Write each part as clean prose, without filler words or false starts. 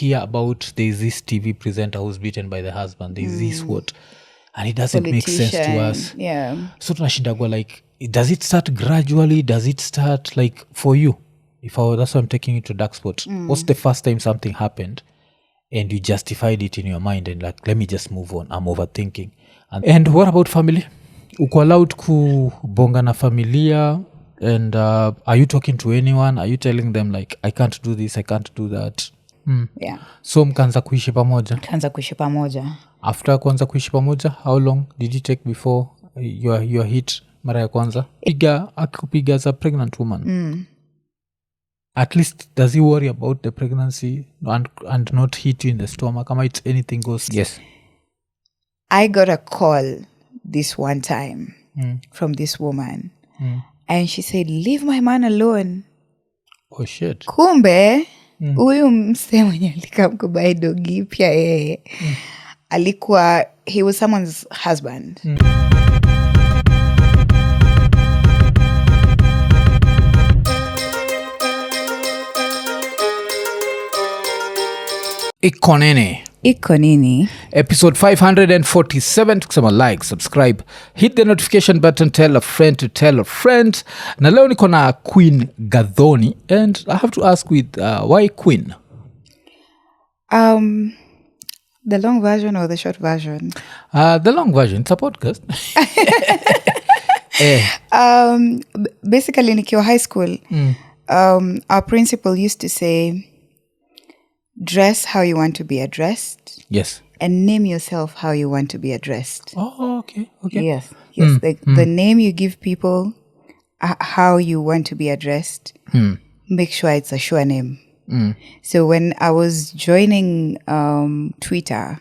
hear about there's this TV presenter who's beaten by the husband, there's this what, and it doesn't make sense to us. Yeah. So tunashindagwa like, does it start gradually? Does it start like for you? That's why I'm taking you to dark spot. What's the first time something happened and you justified it in your mind and like, let me just move on, I'm overthinking? And what about family? Uko allowed kubonga na familia? And are you talking to anyone? Are you telling them like, I can't do this, I can't do that? Yeah. So mkaanza kuishi pamoja? Tuanza kuishi pamoja. After kuanza kuishi pamoja, how long did it take before you hit mara ya kwanza? Akupiga as a pregnant woman. At least does he worry about the pregnancy and not hit you in the stomach? Kama it's anything goes. Yes. I got a call this one time from this woman. And she said, leave my man alone. Oh shit. Kumbe, huyu mse mwenye alikamkubai dogi pia yeye. Alikuwa, he was someone's husband. Iko Nini. Iko Nini. Episode 547. Tukisema like, subscribe, hit the notification button, tell a friend to tell a friend. Na leo niko na Queen Gathoni, and I have to ask with why Queen? The long version or the short version? The long version. It's a podcast. Basically, nikiwa high school, our principal used to say, dress how you want to be addressed. Yes. And name yourself how you want to be addressed. Oh, okay. Yes. The name you give people, how you want to be addressed, make sure it's a sure name. So when I was joining Twitter,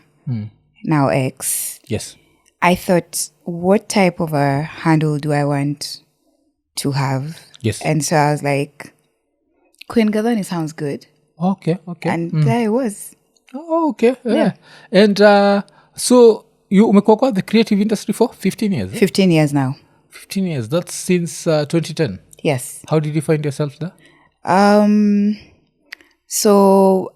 now X, yes, I thought, what type of a handle do I want to have? Yes. And so I was like, Queen Gathoni sounds good. Okay. And there it was. Oh, okay. Yeah. And so you umekuwa kwa the creative industry for 15 years? 15 years now. 15 years. That's since 2010? Yes. How did you find yourself there? So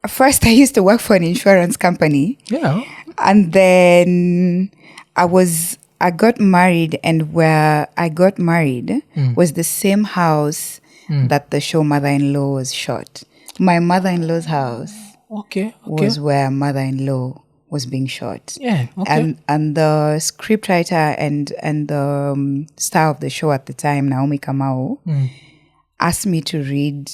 first I used to work for an insurance company. Yeah. And then I got married, and where I got married was the same house that the show Mother-in-Law was shot. My mother-in-law's house was where Mother-in-Law was being shot. Yeah, okay. And the scriptwriter and the star of the show at the time, Naomi Kamau, asked me to read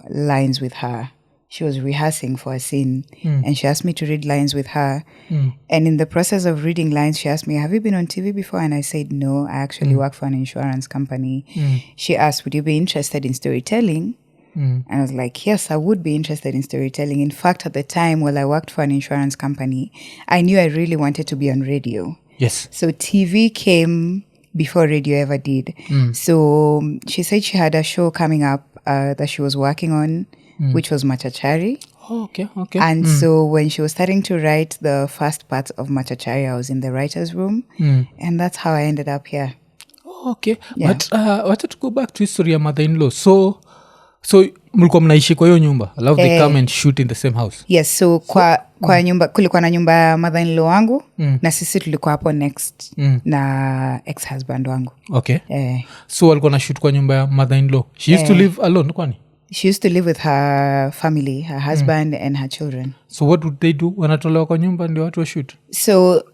lines with her. She was rehearsing for a scene, and she asked me to read lines with her. And in the process of reading lines, she asked me, have you been on TV before? And I said, no, I actually work for an insurance company. She asked, would you be interested in storytelling? And I was like, yes, I would be interested in storytelling. In fact, at the time while I worked for an insurance company, I knew I really wanted to be on radio. Yes. So TV came before radio ever did. So she said she had a show coming up that she was working on, which was Machachari. Oh, okay. And so when she was starting to write the first part of Machachari, I was in the writer's room. And that's how I ended up here. Oh, okay. Yeah. But I wanted to go back to history ya mother-in-law. So mlikuwa mnaishi kwa hiyo nyumba? Alafu they come and shoot in the same house? Yes, so kwa nyumba, kulikuwa na nyumba ya mother-in-law wangu, na sisi tulikuwa hapo next na ex-husband wangu. Okay. So walikuwa na shoot kwa nyumba ya mother-in-law. She used to live alone, kwani? She used to live with her family, her husband and her children. So what would they do? Wanatolewa kwa nyumba ndio watu wa shoot? So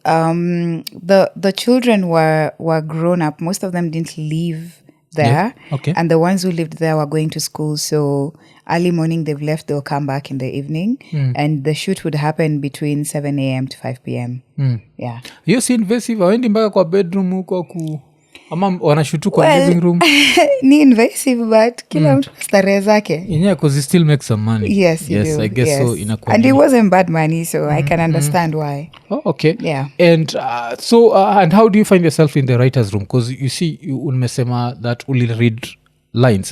the children were grown up. Most of them didn't live there. Yeah. Okay. And the ones who lived there were going to school. So early morning they've left, they'll come back in the evening. And the shoot would happen between 7 a.m. to 5 p.m. Yeah. Hiyo si invasive? Hawendi mpaka kwa bedroom huko ama wanashutu kwa living room? Ni invasive, but kila mtu starehe zake. Yeah, because you still make some money. Yes, you do. I guess yes. So. And it wasn't bad money, so I can understand why. Oh, okay. Yeah. And and how do you find yourself in the writer's room? Because you see, umesema that uli read lines,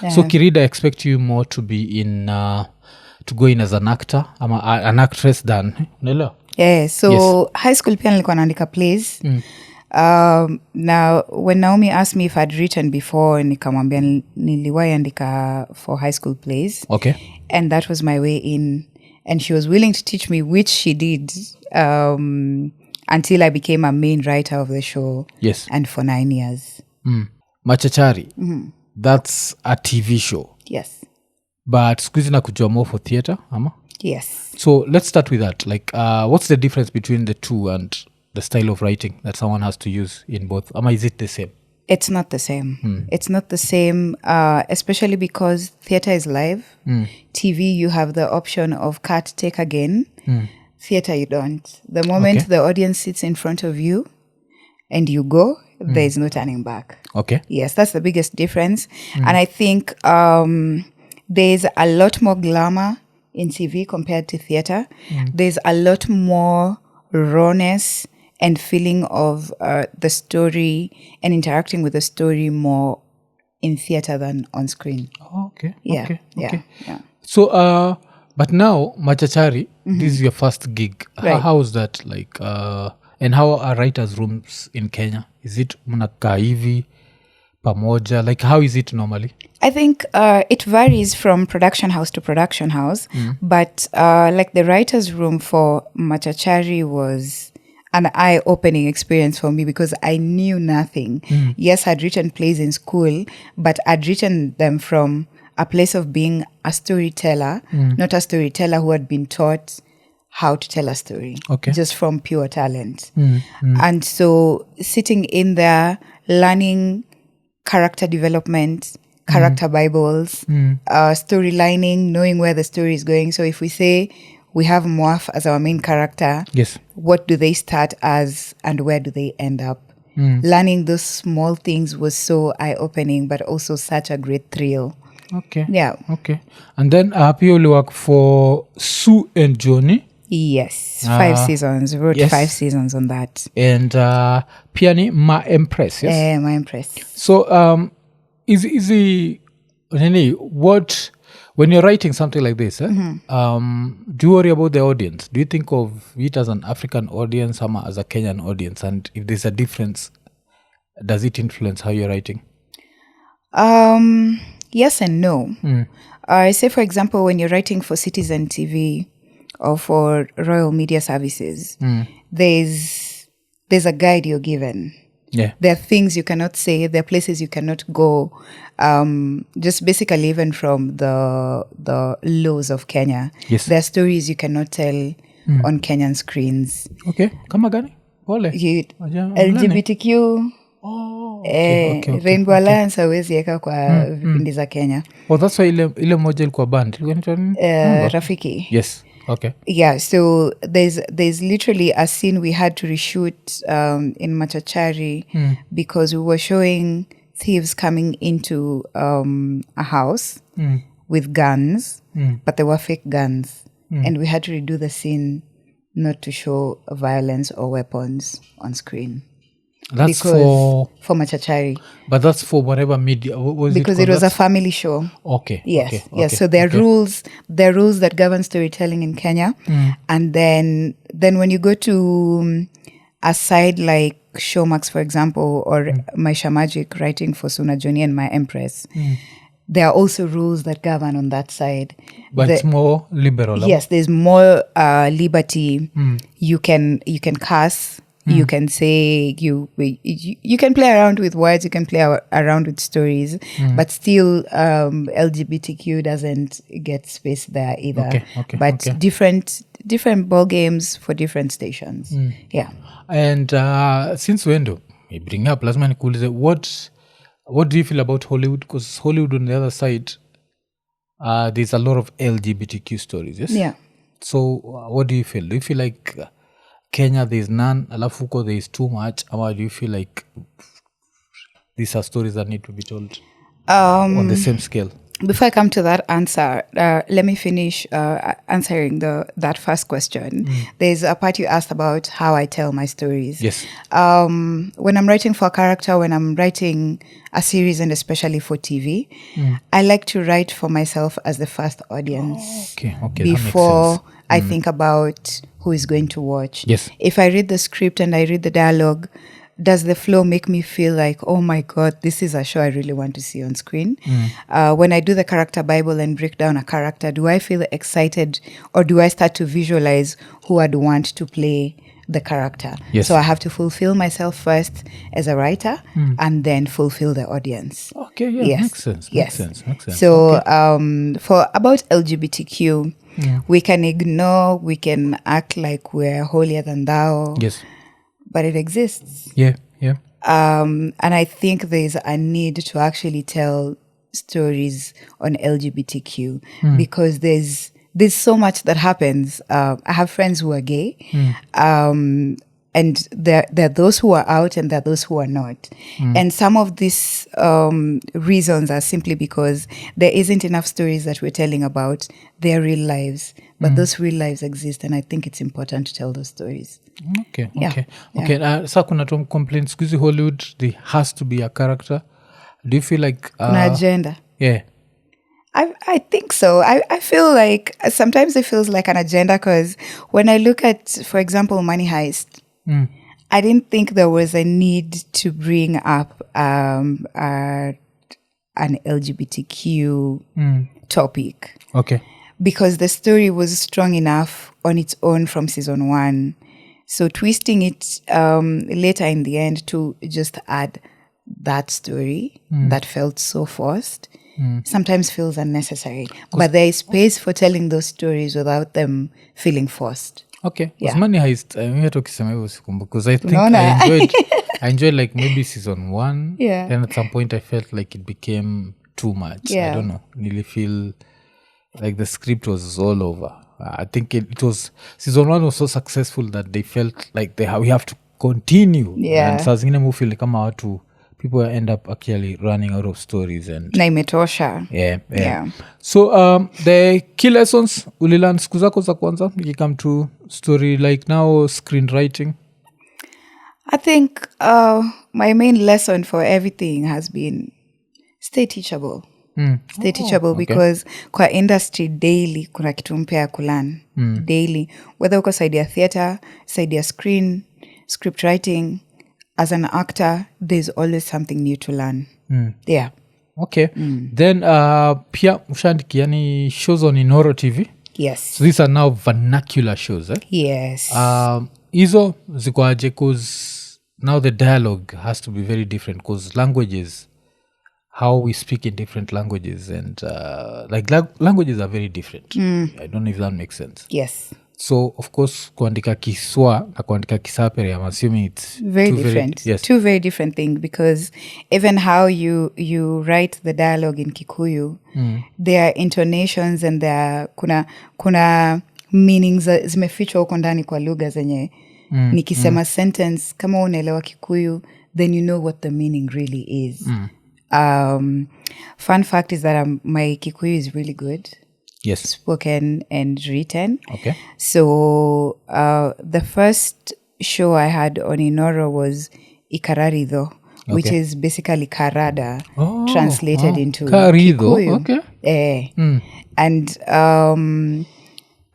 So Kirida, I expect you more to be in, to go in as an actor, an actress than, Nelo? Yeah, so high school pia nilikuwa naandika plays. Now, when Naomi asked me if I'd written before, nikamwambia niliwahi andika for high school plays. Okay. And that was my way in. and she was willing to teach me, which she did until I became a main writer of the show. Yes. And for 9 years. Machachari, that's a TV show. Yes. But siku hizi nakujua more for theatre, ama? Yes. So let's start with that. Like, what's the difference between the two and the style of writing that someone has to use in both? Ama, is it the same? It's not the same. It's not the same, especially because theatre is live. TV, you have the option of cut, take again. Theatre, you don't. The moment the audience sits in front of you and you go, there is no turning back. Okay. Yes, that's the biggest difference. And I think there's a lot more glamour in TV compared to theatre. There's a lot more rawness and feeling of the story and interacting with the story more in theatre than on screen. Oh, okay. Yeah. Okay. Yeah. Okay. Yeah. So, but now, Machachari, this is your first gig. Right. How is that like? And how are writers' rooms in Kenya? Is it mnakaa hivi pamoja? Like, how is it normally? I think it varies from production house to production house. But like the writer's room for Machachari was an eye-opening experience for me because I knew nothing. Yes, I'd written plays in school, but I'd written them from a place of being a storyteller, not a storyteller who had been taught how to tell a story, just from pure talent. And so sitting in there, learning character development, character Bibles, storylining, knowing where the story is going. So if we say we have Mwaf as our main character, Yes. what do they start as and where do they end up? Learning those small things was so eye-opening, but also such a great thrill. Okay. Yeah. Okay. And then pia uli work for Sue and Johnny. Yes. 5 seasons. Wrote yes. 5 seasons on that. And pia ni Ma Empress, yes? My Empress. So, is Nini, what, when you're writing something like this, do you worry about the audience? Do you think of it as an African audience or as a Kenyan audience? And if there's a difference, does it influence how you're writing? Yes and no. Say, for example, when you're writing for Citizen TV or for Royal Media Services, there's a guide you're given. Yeah. There are things you cannot say. There are places you cannot go. Just basically, even from the laws of Kenya, Yes. there are stories you cannot tell on Kenyan screens. Okay. Kama gani? Pole. LGBTQ, Rainbow Alliance hawezi eka kwa vipindi za Kenya. Oh, that's why ile moja ilikuwa band. Rafiki. Yes. Okay. Yeah, so there's literally a scene we had to reshoot in Machachari because we were showing thieves coming into a house with guns, but they were fake guns. And we had to redo the scene not to show violence or weapons on screen. That's for Machachari. But that's for whatever media. What was because it was called? a family show. Okay. Yes. Okay. Yes. Okay. So there are rules that govern storytelling in Kenya. And then when you go to a side like Showmax, for example, or Maisha Magic writing for Suna Joni and My Empress, there are also rules that govern on that side. But it's more liberal. Yes, there's more liberty. You can curse. You can say you can play around with words. You can play around with stories, but still LGBTQ doesn't get space there either. Okay. But different ball games for different stations. Yeah. And since when do we bring up lazima nikuulize, what do you feel about Hollywood? Because Hollywood on the other side, there's a lot of LGBTQ stories. Yes. Yeah. So what do you feel? Do you feel like Kenya there's none, alafu huko there is too much, or do you feel like these are stories that need to be told on the same scale? Before I come to that answer, let me finish answering that first question. There's a part you asked about how I tell my stories. Yes. When I'm writing for a character, when I'm writing a series, and especially for TV, I like to write for myself as the first audience. Okay. Before I think about who is going to watch. Yes. If I read the script and I read the dialogue, does the flow make me feel like, oh my God, this is a show I really want to see on screen? When I do the character Bible and break down a character, do I feel excited, or do I start to visualize who I'd want to play the character? Yes. So I have to fulfill myself first as a writer and then fulfill the audience. Okay, yeah, Yes. makes sense. Makes sense. So okay. For about LGBTQ, we can ignore, we can act like we're holier than thou. Yes. But it exists. Yeah. And I think there's a need to actually tell stories on LGBTQ because there's so much that happens. I have friends who are gay, and there are those who are out and there are those who are not. And some of these reasons are simply because there isn't enough stories that we're telling about their real lives. But those real lives exist, and I think it's important to tell those stories. Okay. Yeah. Kuna tom complaints squeezy Hollywood, there has to be a character. Do you feel like Kuna agenda. Yeah. I think so. I feel like sometimes it feels like an agenda because when I look at, for example, Money Heist, I didn't think there was a need to bring up an LGBTQ topic. Okay. Because the story was strong enough on its own from season 1. So twisting it later in the end to just add that story that felt so forced sometimes feels unnecessary. But there is space for telling those stories without them feeling forced. Okay. Yeah. Money Heist, because I think Unaona? I enjoyed like maybe season 1. Yeah. Then at some point I felt like it became too much. Yeah. I don't know. Really feel like the script was all over. I think it was season 1 was so successful that they felt like we have to continue. Yeah. And saa zingine mu feel kama watu people end up actually running out of stories and Na imetosha. yeah. So the key lessons ulilearn siku zako za kwanza ikikam to story like now screenwriting? I think my main lesson for everything has been stay teachable. Stay teachable because kwa industry daily kuna kitu mpya ya kulearn. Daily. Whether uko side ya theater, side ya script writing, as an actor, there's always something new to learn. Yeah. Okay. Then pia ushaandikia ni shows on Inoro TV? Yes. So these are now vernacular shows, eh? Yes. Hizo zikoaje cause now the dialogue has to be very different because languages, how we speak in different languages and languages are very different. I don't know if that makes sense. Yes. So of course kuandika Kiswa na kuandika Kisapere, I'm assuming it's very different. Two very different things because even how you write the dialogue in Kikuyu, there are intonations and there kuna meanings zimefichwa huko ndani kwa lugha zenye nikisema sentence kama unaelewa Kikuyu then you know what the meaning really is. Fun fact is that my Kikuyu is really good. Yes. Spoken and written. Okay. So the first show I had on Inoro was Ikararido, which is basically Karada translated into Karido. Kikuyu. Okay. And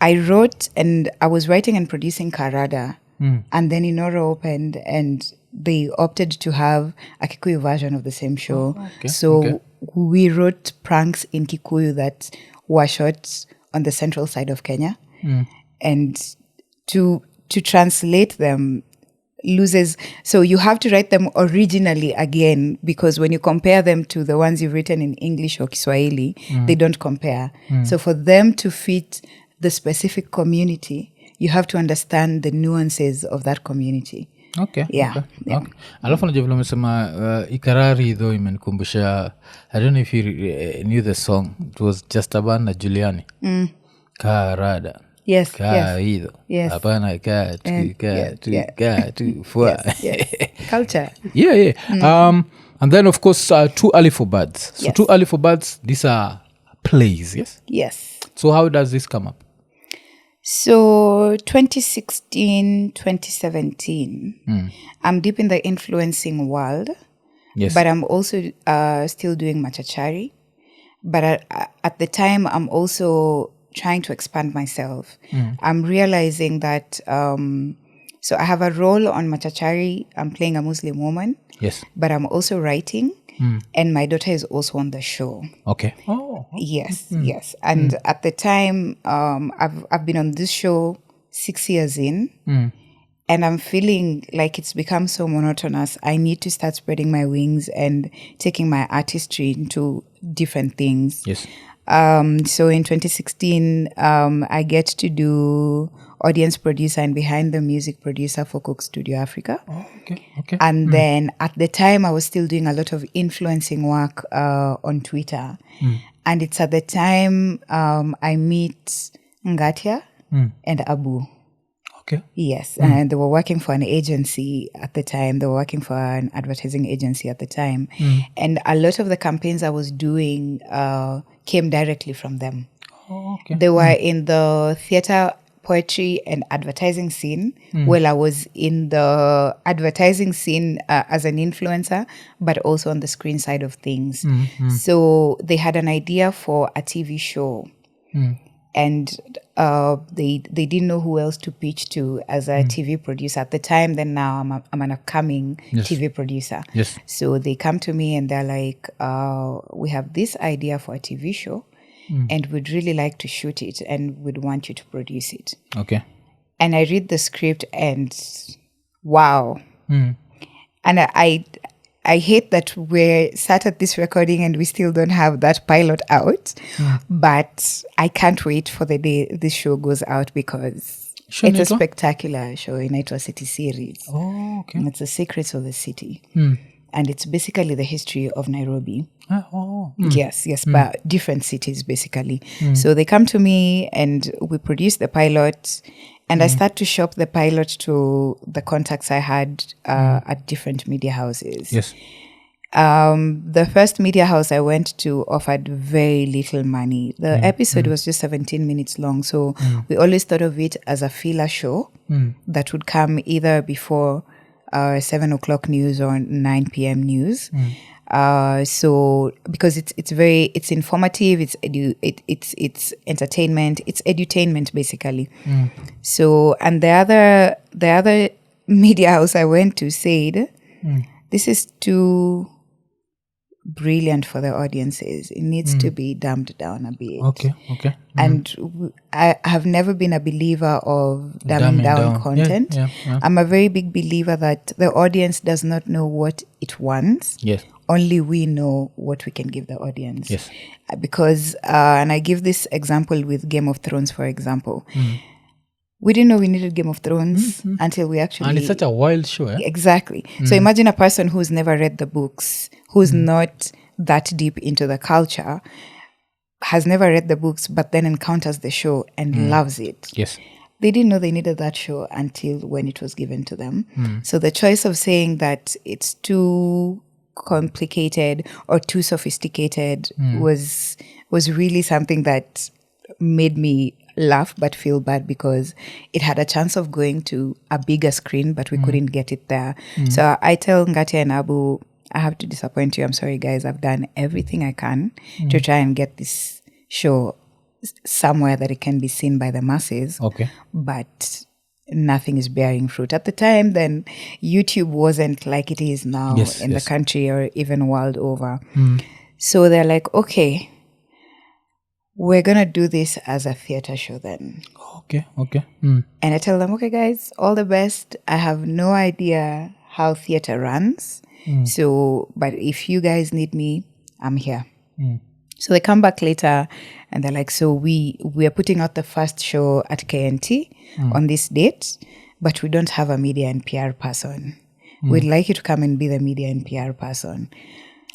I wrote and I was writing and producing Karada. And then Inoro opened and they opted to have a Kikuyu version of the same show. We wrote pranks in Kikuyu that were shot on the central side of Kenya. And to translate them loses. So you have to write them originally again because when you compare them to the ones you've written in English or Kiswahili, they don't compare. So for them to fit the specific community, you have to understand the nuances of that community. Okay. Yeah. Okay. Alafu najua vile umesema Ikarari though imenikumbusha, I don't know if you knew the song. It was just a band na Juliani. Karada. Yes. Karido. Yes. Hapana katu fua. Yes. Culture. Yeah. And then of course Too Early for Birds. So Too Early for Birds, these are plays, yes? Yes. So how does this come up? So 2016, 2017, I'm deep in the influencing world. Yes. But I'm also still doing Machachari. But at the time, I'm also trying to expand myself. I'm realizing that So I have a role on Machachari. I'm playing a Muslim woman. Yes. But I'm also writing. And my daughter is also on the show. Okay. Oh. Yes, yes. And at the time, I've been on this show 6 years in. And I'm feeling like it's become so monotonous. I need to start spreading my wings and taking my artistry into different things. Yes. So in 2016, I get to do audience producer and behind the music producer for Coke Studio Africa. Oh, okay. And then at the time, I was still doing a lot of influencing work on Twitter. And it's at the time I meet Ngatia and Abu. Okay. Yes, and they were working for an agency at the time. They were working for an advertising agency at the time. And a lot of the campaigns I was doing came directly from them. Oh, okay. They were in the theater, poetry, and advertising scene. Well, I was in the advertising scene as an influencer, but also on the screen side of things. So they had an idea for a TV show. And they didn't know who else to pitch to as a TV producer at the time. Then now I'm an upcoming TV producer. Yes. So they come to me and they're like, we have this idea for a TV show and we'd really like to shoot it and we'd want you to produce it. Okay. And I read the script and wow. And I hate that we're sat at this recording and we still don't have that pilot out. But I can't wait for the day this show goes out because it's a spectacular show. Inaitwa City series. Oh, okay. It's the secrets of the city. And it's basically the history of Nairobi. Yes, but different cities basically. So they come to me and we produce the pilot. And I start to shop the pilot to the contacts I had at different media houses. Yes. The first media house I went to offered very little money. The episode was just 17 minutes long. So we always thought of it as a filler show that would come either before 7 o'clock news or 9 p.m. news. So because it's informative, it's entertainment, it's edutainment basically. So and the other media house I went to said, this is too brilliant for the audiences. It needs to be dumbed down a bit. Okay. And I have never been a believer of dumbing down content. Yeah. I'm a very big believer that the audience does not know what it wants. Yes. Only we know what we can give the audience. Yes. Because, and I give this example with Game of Thrones, for example. We didn't know we needed Game of Thrones until we actually... And it's such a wild show, eh? Exactly. So imagine a person who's never read the books, who's not that deep into the culture, has never read the books, but then encounters the show and loves it. Yes. They didn't know they needed that show until when it was given to them. So the choice of saying that it's too complicated or too sophisticated was really something that made me laugh but feel bad because it had a chance of going to a bigger screen, but we couldn't get it there. So I tell Ngatia and Abu, I have to disappoint you. I'm sorry, guys. I've done everything I can to try and get this show somewhere that it can be seen by the masses. Okay. But nothing is bearing fruit. At the time, then, YouTube wasn't like it is now in the country or even world over. So they're like, okay, we're going to do this as a theater show then. Okay. And I tell them, okay, guys, all the best. I have no idea how theater runs. So, but if you guys need me, I'm here. So they come back later and they're like, so we are putting out the first show at KNT on this date, but we don't have a media and PR person. We'd like you to come and be the media and PR person.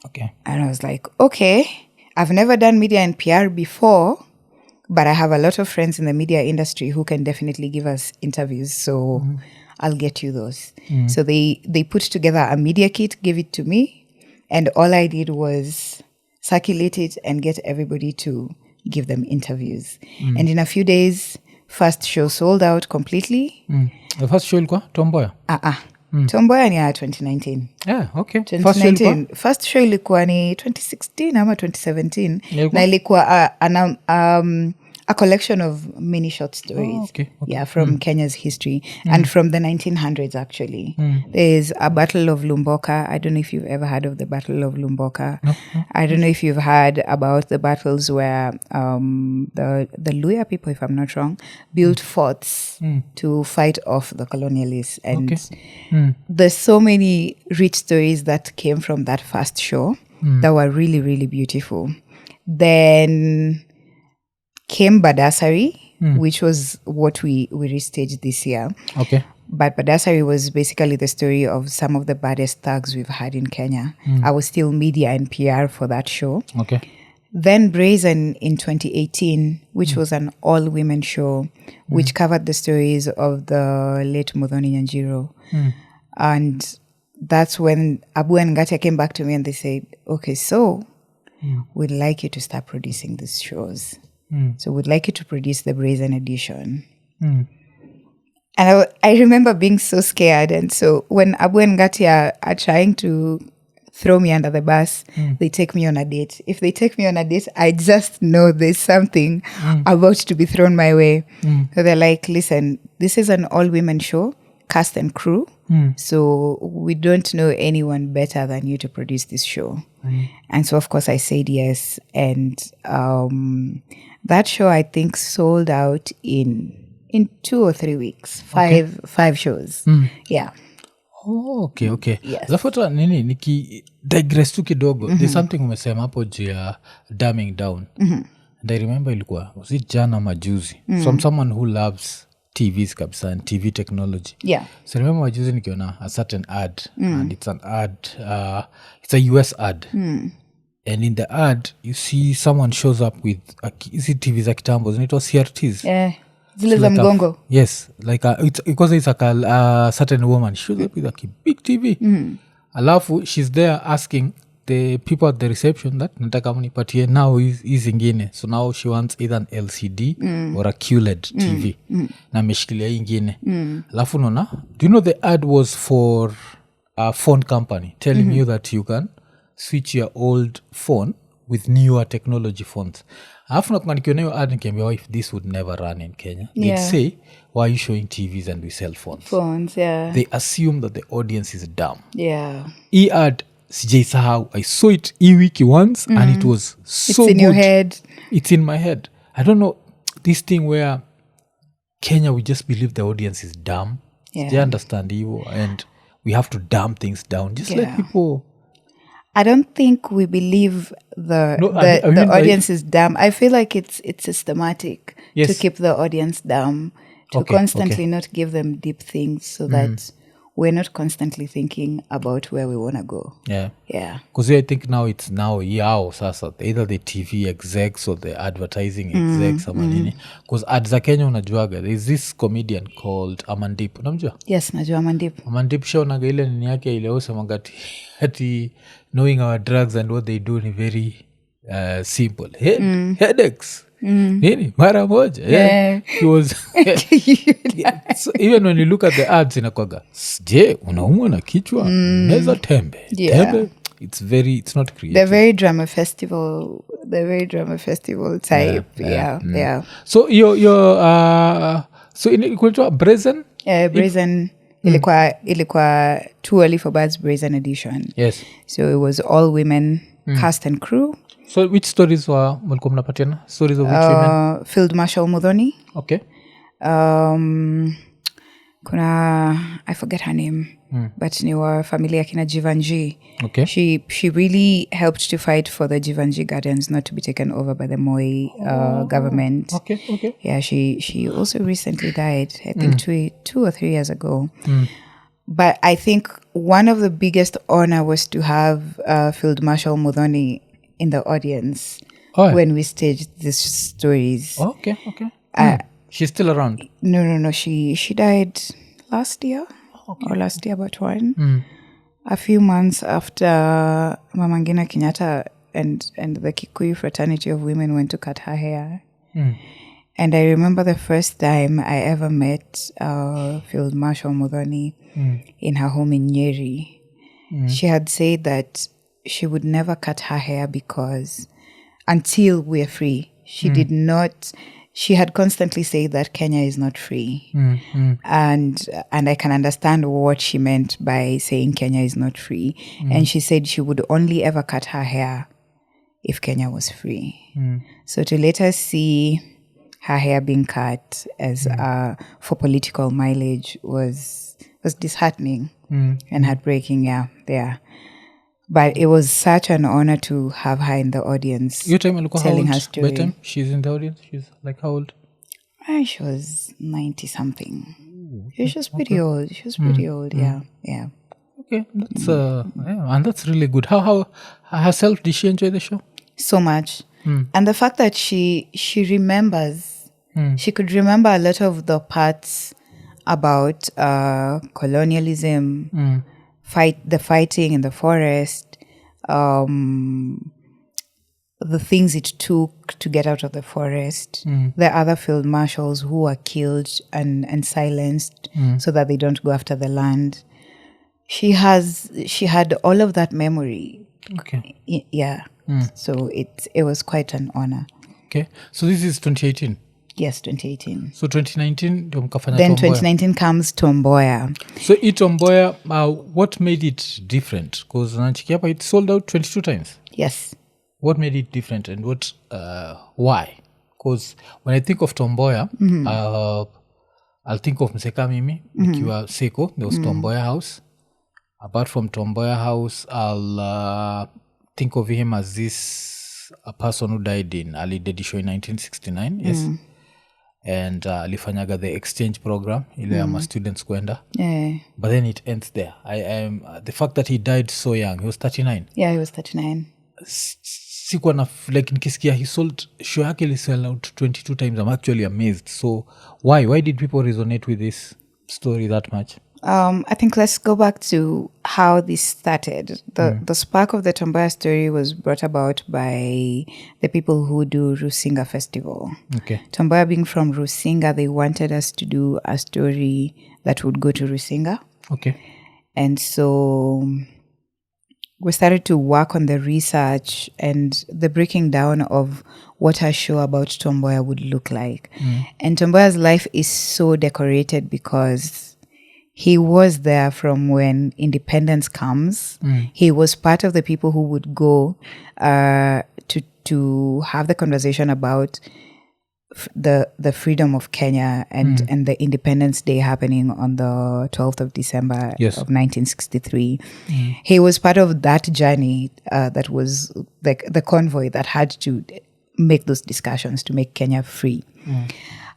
Okay. And I was like, okay, I've never done media and PR before, but I have a lot of friends in the media industry who can definitely give us interviews. So I'll get you those. So they put together a media kit, gave it to me. And all I did was circulate it and get everybody to give them interviews. And in a few days, first show sold out completely. The first show ilikuwa Tomboya? Tomboya ni ya 2019. Yeah, okay. 2019. First show ilikuwa ni 2016 ama 2017. Na ilikuwa a collection of many short stories. Okay. Yeah, from Kenya's history and from the 1900s, actually. There's a Battle of Lumboka. I don't know if you've ever heard of the Battle of Lumboka. No. I don't know if you've heard about the battles where the Luya people, if I'm not wrong, built forts to fight off the colonialists. And there's so many rich stories that came from that first show that were really, really beautiful. Then came Badasari, which was what we restaged this year. Okay. But Badasari was basically the story of some of the baddest thugs we've had in Kenya. I was still media and PR for that show. Okay. Then Brazen in 2018, which was an all-women show, which covered the stories of the late Muthoni Nyanjiro. And that's when Abu and Ngatia came back to me and they said, okay, so we'd like you to start producing these shows. So we'd like you to produce the Brazen edition. And I remember being so scared. And so when Abu and Ngatia are trying to throw me under the bus, they take me on a date. If they take me on a date, I just know there's something about to be thrown my way. So they're like, listen, this is an all-women show, cast and crew. So we don't know anyone better than you to produce this show. And so, of course, I said yes. And that show, I think, sold out in 2 or 3 weeks. Five shows. Yeah. Oh, okay. Yes. Zafuata nini niki digress tu kidogo. There's something umesema hapo juu ya dumbing down. And I remember ilikuwa, was it jana majuzi? From someone who loves TVs kabisa and TV technology. Yeah. So I remember majuzi nikiona a certain ad and it's an ad, it's a US ad. And in the ad, you see someone shows up with, is it TV za kitambo? And it was CRTs. Yeah. Zile za mgongo. Yes, like because it's like a certain woman. She shows up with like a big TV. Alafu, she's there asking the people at the reception that nataka mnipatie now is ingine. So now she wants either an LCD or a QLED TV. Na ameshikilia ingine. Alafu nona, do you know the ad was for a phone company telling you that you can switch your old phone with newer technology phones. Alafu nakuwa nikiona hiyo ad nikiambia, if this would never run in Kenya, they'd say, why are you showing TVs and we sell phones? Phones, yeah. They assume that the audience is dumb. Yeah. Ad sijaisahau. I saw it wiki once and it was so good. It's in your head. It's in my head. I don't know, this thing where Kenya, we just believe the audience is dumb. Yeah. They understand evil and we have to dumb things down. Just let people... I don't think we believe the audience is dumb. I feel like it's systematic to keep the audience dumb, to constantly not give them deep things so that we're not constantly thinking about where we want to go. Yeah. Yeah. Because I think now it's yao sasa, either the TV execs or the advertising execs ama nini. Because ads za Kenya unajuaga, there's this comedian called Amandip. Unamjua? Yes, najua Amandip. Amandip shaonaga ile nini yake ile osema ati knowing our drugs and what they do ni very simple. Headaches. Nini? Mara moja. Yeah. He was... So even when you look at the ads inakwaga, je, unaumwa na kichwa? Meza tembe. Tembe. It's not creative. They're very drama festival type. Yeah. So so ilikuwa Brazen? Brazen. Ilikuwa too early for birds Brazen edition. Yes. So it was all women cast and crew. So which stories were mlikuwa mnapatiana? Stories of which women? Field Marshal Muthoni. Okay. Kuna, I forget her name, but ni wa familia kina Jivanji. Okay. She really helped to fight for the Jivanji Gardens not to be taken over by the Moi government. Okay. Yeah, she also recently died, I think 2 or 3 years ago. But I think one of the biggest honor was to have Field Marshal Muthoni in the audience when we staged these stories. Okay. She's still around? No. She died last year or last year but one. A few months after Mama Ngina Kenyatta and the Kikuyu fraternity of women went to cut her hair. And I remember the first time I ever met Field Marshal Muthoni in her home in Nyeri. She had said that she would never cut her hair because until we're free, she did not... she had constantly said that Kenya is not free. And I can understand what she meant by saying Kenya is not free. And she said she would only ever cut her hair if Kenya was free. So to later see her hair being cut as for political mileage was disheartening and heartbreaking. Yeah. But it was such an honor to have her in the audience. Your time, telling her story. By time she's in the audience, she's like how old? She was 90 something. She was pretty old. She was pretty old. Yeah. Okay, that's and that's really good. How herself, did she enjoy the show? So much. And the fact that she remembers, she could remember a lot of the parts about colonialism, the fighting in the forest, the things it took to get out of the forest, the other field marshals who were killed and silenced so that they don't go after the land. She had all of that memory. Okay. Yeah. So it was quite an honor. Okay. So this is 2018. Yes, 2018. So 2019 ndio mkafanya Then Tomboya. 2019 comes Tomboya. So Tomboya, what made it different? Because Nanchikiapa, it sold out 22 times. Yes. What made it different and what why? Because when I think of Tomboya, I'll think of Mseka Mimi, nikiwa Seko, there was Tomboya House. Apart from Tomboya House, I'll think of him as a person who died in Ali Dedi Show in 1969. Yes. And alifanyaga the exchange program ile ya students kwenda. Yeah. But then it ends there. The fact that he died so young, he was 39. Yeah, he was 39. Sikuwa na like nikisikia he sold show yake ili sell out 22 times. I'm actually amazed. So why did people resonate with this story that much? I think let's go back to how this started. The spark of the Tomboya story was brought about by the people who do Rusinga Festival. Okay. Tomboya being from Rusinga, they wanted us to do a story that would go to Rusinga. Okay. And so we started to work on the research and the breaking down of what a show about Tomboya would look like. And Tomboya's life is so decorated because he was there from when independence comes. He was part of the people who would go to have the conversation about the freedom of Kenya and the Independence Day happening on the 12th of December of 1963. He was part of that journey that was the convoy that had to make those discussions to make Kenya free.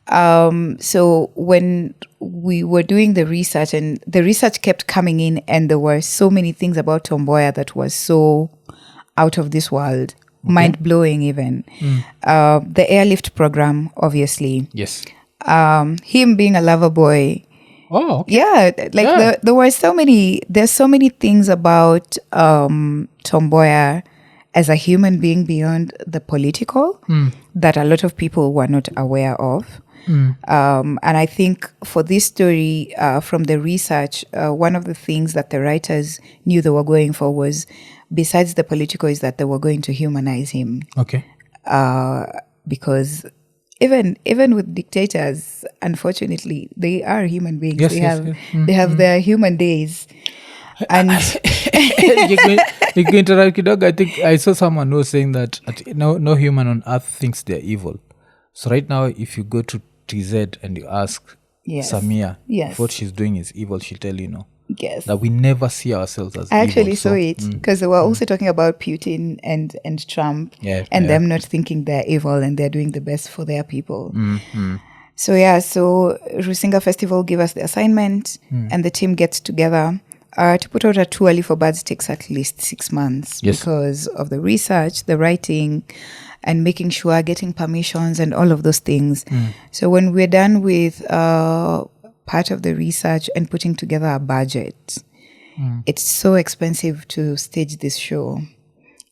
So when we were doing the research and the research kept coming in and there were so many things about Tomboya that was so out of this world, mind-blowing even. The airlift program, obviously. Yes. Him being a lover boy. Oh, okay. Yeah, there's so many things about Tomboya as a human being beyond the political that a lot of people were not aware of. And I think for this story, from the research, one of the things that the writers knew they were going for was, besides the political, is that they were going to humanize him. Okay. Because even with dictators, unfortunately, they are human beings. Yes, they have their human days. And you can interact with dog. I think I saw someone who was saying that no human on earth thinks they're evil. So right now, if you go to TZ and you ask Samia if what she's doing is evil, she'll tell you no. Yes. That we never see ourselves as I evil. actually saw it because they were also talking about Putin and Trump and them not thinking they're evil and they're doing the best for their people. So Rusinga Festival gave us the assignment and the team gets together. To put out a Too Early for Birds takes at least 6 months because of the research, the writing, and making sure, getting permissions and all of those things. So when we're done with part of the research and putting together a budget, it's so expensive to stage this show.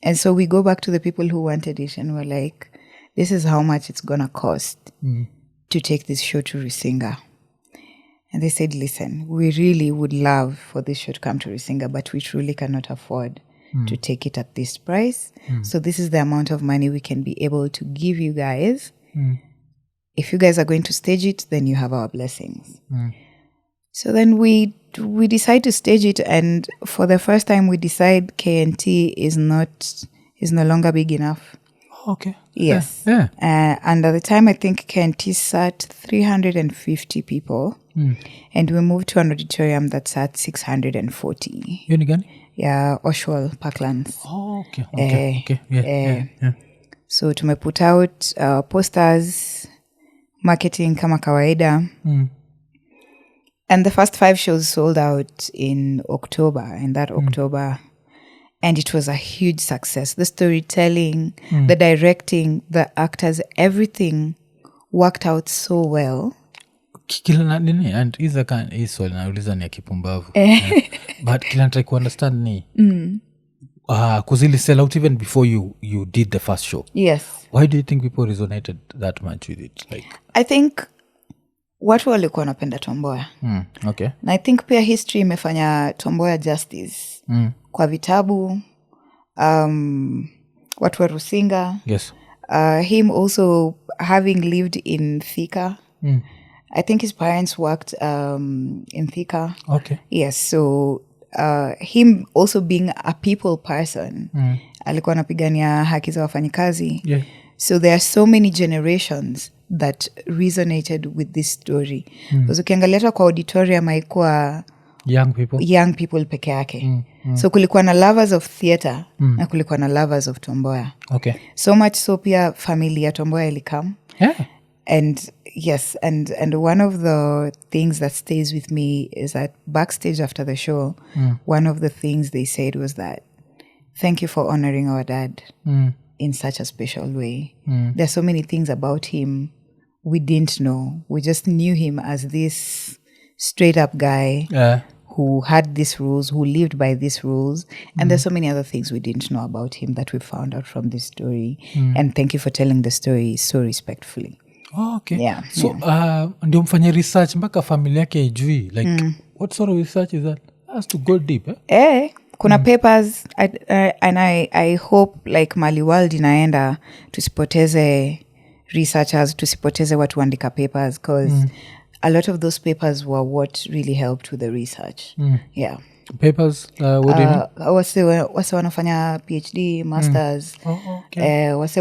And so we go back to the people who wanted it and we're like, this is how much it's going to cost to take this show to Rusinga. And they said, listen, we really would love for this show to come to Rusinga, but we truly cannot afford to take it at this price. So this is the amount of money we can be able to give you guys if you guys are going to stage it, then you have our blessings. So then we decide to stage it, and for the first time we decide KNT is no longer big enough. Okay. Yes. Yeah. And at the time, I think KNT sat 350 people, and we moved to an auditorium that sat 640. Unigani? Yeah, Oswald Parklands. Oh, okay. Yeah. So to put out posters, marketing kama kawaida. And the first 5 shows sold out in October, October. And it was a huge success. The storytelling, the directing, the actors, everything worked out so well. Kila na nini, and hii swali nauliza ni ya kipumbavu. But kila nataka kuunderstand ni kuzili sell out even before you did the first show. Yes. Why do you think people resonated that much with it? Like, I think watu walikuwa wanapenda Tomboya. Okay. Na I think pia history imefanya Tomboya justice. Kwa vitabu, watu wa Rusinga. Yes. Him also having lived in Thika. I think his parents worked in Thika. Okay. Yes, so him also being a people person, alikuwa anapigania haki za wafanyikazi. Yeah. So there are so many generations that resonated with this story. Because ukiangalia kwa auditorium haikuwa young people peke yake. So kulikuwa na lovers of theater na kulikuwa na lovers of Tomboya. Okay. So much so pia family ya Tomboya ilikam. Yeah. And yes, and one of the things that stays with me is that backstage after the show, one of the things they said was that, thank you for honoring our dad in such a special way. There's so many things about him we didn't know. We just knew him as this straight up guy who had these rules, who lived by these rules. And there's so many other things we didn't know about him that we found out from this story. And thank you for telling the story so respectfully. Oh, okay. Yeah. So, ndio mfanye research mpaka familia yake ijui. Like, what sort of research is that? Has to go deep, kuna papers, and I hope like Mali World inaenda tusipoteze researchers, tusipoteze watu andika papers, because a lot of those papers were what really helped with the research. Yeah. Papers, what do you mean? Wase wanafanya PhD, masters, Okay. wase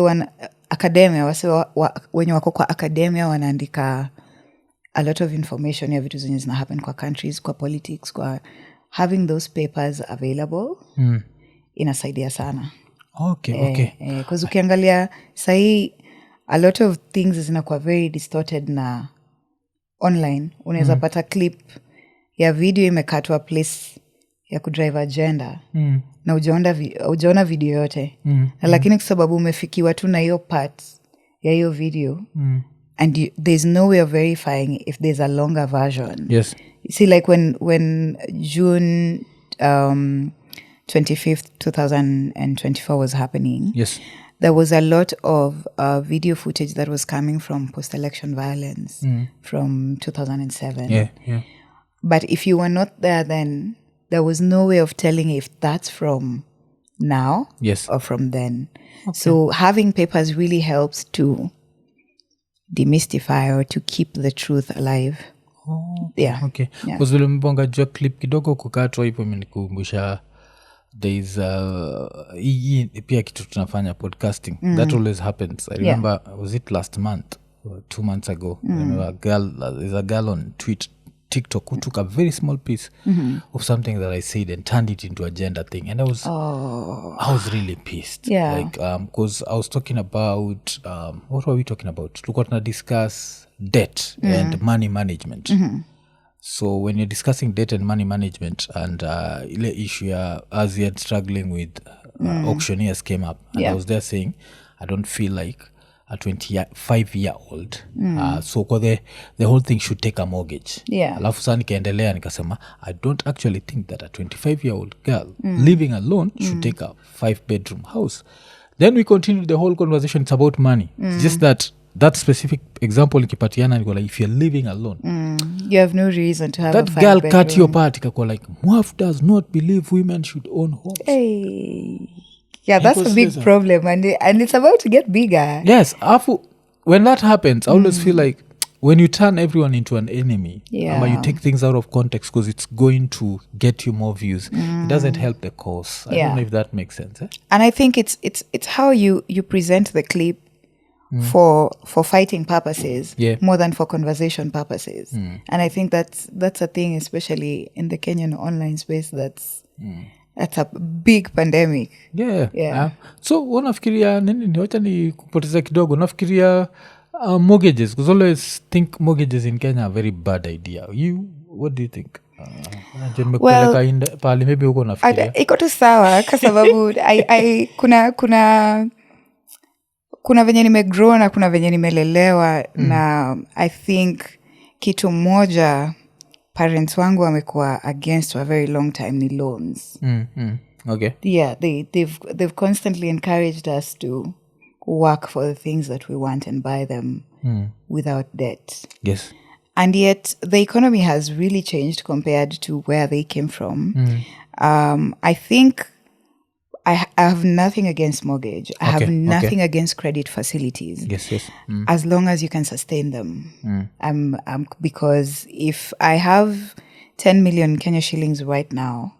academia, wenye wako kwa academia wanaandika a lot of information ya vitu zenye zina happen kwa countries, kwa politics, kwa having those papers available inasaidia sana. Okay. Because ukiangalia sahi a lot of things zinakuwa very distorted na online. Unaweza pata clip ya video imekatwa place ya kudrive agenda na ujaona video yote. Na lakini kwa sababu umefikiwa tu na hiyo part ya hiyo video and there's no way of verifying if there's a longer version. Yes. See, like when June 25th, 2024 was happening, yes, there was a lot of video footage that was coming from post-election violence from 2007. Yeah. But if you were not there then, there was no way of telling if that's from now or from then. Okay. So having papers really helps to demystify or to keep the truth alive. Oh, yeah. Okay. Because vile mbonga jua clip kidogo kukatwa hivyo imenikumbusha there is hii pia kitu tunafanya podcasting that always happens. I remember was it last month or 2 months ago, I remember there's a girl on TikTok who took a very small piece of something that I said and turned it into a gender thing, and I was really pissed. Like because I was talking about what were we talking about? Tulikuwa tuna discuss debt and money management. So when you're discussing debt and money management and ile issue ya ASEAN struggling with auctioneers came up, and I was there saying I don't feel like a 25-year-old so kwa the whole thing should take a mortgage. Alafu saa nikaendelea nikasema I don't actually think that a 25-year-old girl living alone should take a 5-bedroom house. Then we continued the whole conversation. It's about money. It's just that specific example ikipatiana niko like if you're living alone you have no reason to have that a 5 girl bedroom. cut your part ikakuwa like Mwaf does not believe women should own homes. Yeah, that's a big problem and it's about to get bigger. Yes, afu when that happens, I always feel like when you turn everyone into an enemy, Yeah. or you take things out of context because it's going to get you more views, it doesn't help the cause. I Yeah. don't know if that makes sense. And I think it's how you present the clip for fighting purposes Yeah. more than for conversation purposes. And I think that's a thing, especially in the Kenyan online space, that's a big pandemic. Yeah. So unafikiria nini, wacha ni kupoteza kidogo, unafikiria mortgages, because I always think mortgages in Kenya are a very bad idea. What do you think? Pali maybe uko nafikiria Iko tu sawa kwa sababu kuna venye nimegrow na kuna venye nimelelewa na I think kitu moja parents wangu wamekuwa against for a very long time ni loans. Okay. Yeah, they've constantly encouraged us to work for the things that we want and buy them without debt. Yes. And yet the economy has really changed compared to where they came from. I think I have nothing against mortgage. I have nothing against credit facilities. Yes. As long as you can sustain them. Because if I have 10 million Kenya shillings right now,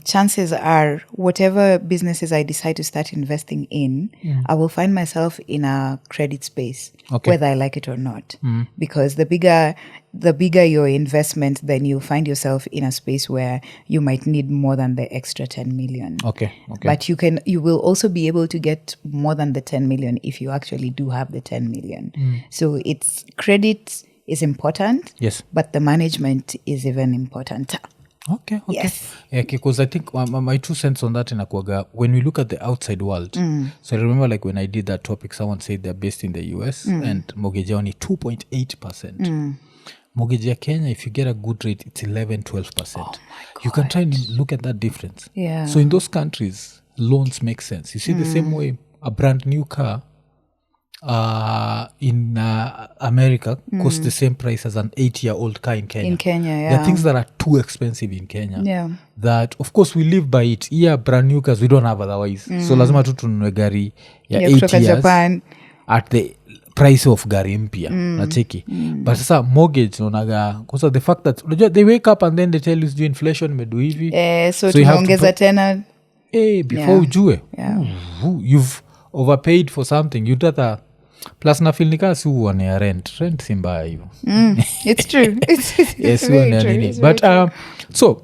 chances are whatever businesses I decide to start investing in, I will find myself in a credit space, whether I like it or not. Because the bigger your investment, then you find yourself in a space where you might need more than the extra 10 million. Okay. But you will also be able to get more than the 10 million if you actually do have the 10 million. So it's credit is important. Yes. But the management is even important. Okay. Yes. Yeah, because I think my 2 cents on that inakuaga, when we look at the outside world, so I remember like when I did that topic, someone said they're based in the US and mortgage only 2.8%. Mortgage ya Kenya, if you get a good rate, it's 11-12%. You can try and look at that difference. Yeah. So in those countries, loans make sense. You see the same way a brand new car in America costs the same price as an 8-year-old car in Kenya. In Kenya, yeah. There are things that are too expensive in Kenya. Yeah. That, of course, we live by it. Yeah, brand new cars, we don't have otherwise. So lazima tu tununue gari ya 8 kutoka years Japan. at the price of gari mpya. Nacheki. But sasa mortgage, unaga, because the fact that they wake up and then they tell you inflation medu hivi. So you have to tunaongeza tena. Before ujue. You've overpaid for something. You'd rather plus na feel nika si uonea rent si mbaya hivyo. It's true. It's very true. Nini. But so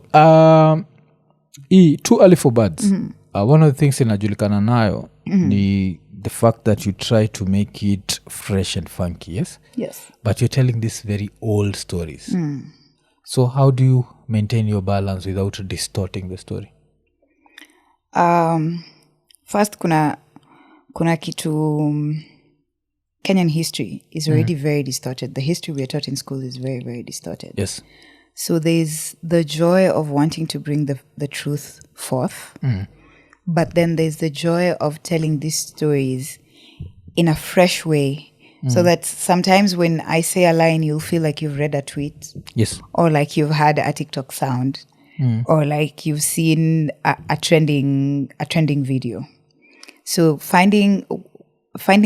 too early for birds. One of the things inajulikana nayo ni the fact that you try to make it fresh and funky. Yes. But you're telling these very old stories. So how do you maintain your balance without distorting the story? First kuna kitu Kenyan history is already very distorted. The history we are taught in school is very, very distorted. Yes. So there's the joy of wanting to bring the truth forth. But then there's the joy of telling these stories in a fresh way. So that sometimes when I say a line, you'll feel like you've read a tweet. Yes. Or like you've had a TikTok sound. Or like you've seen a trending video. So finding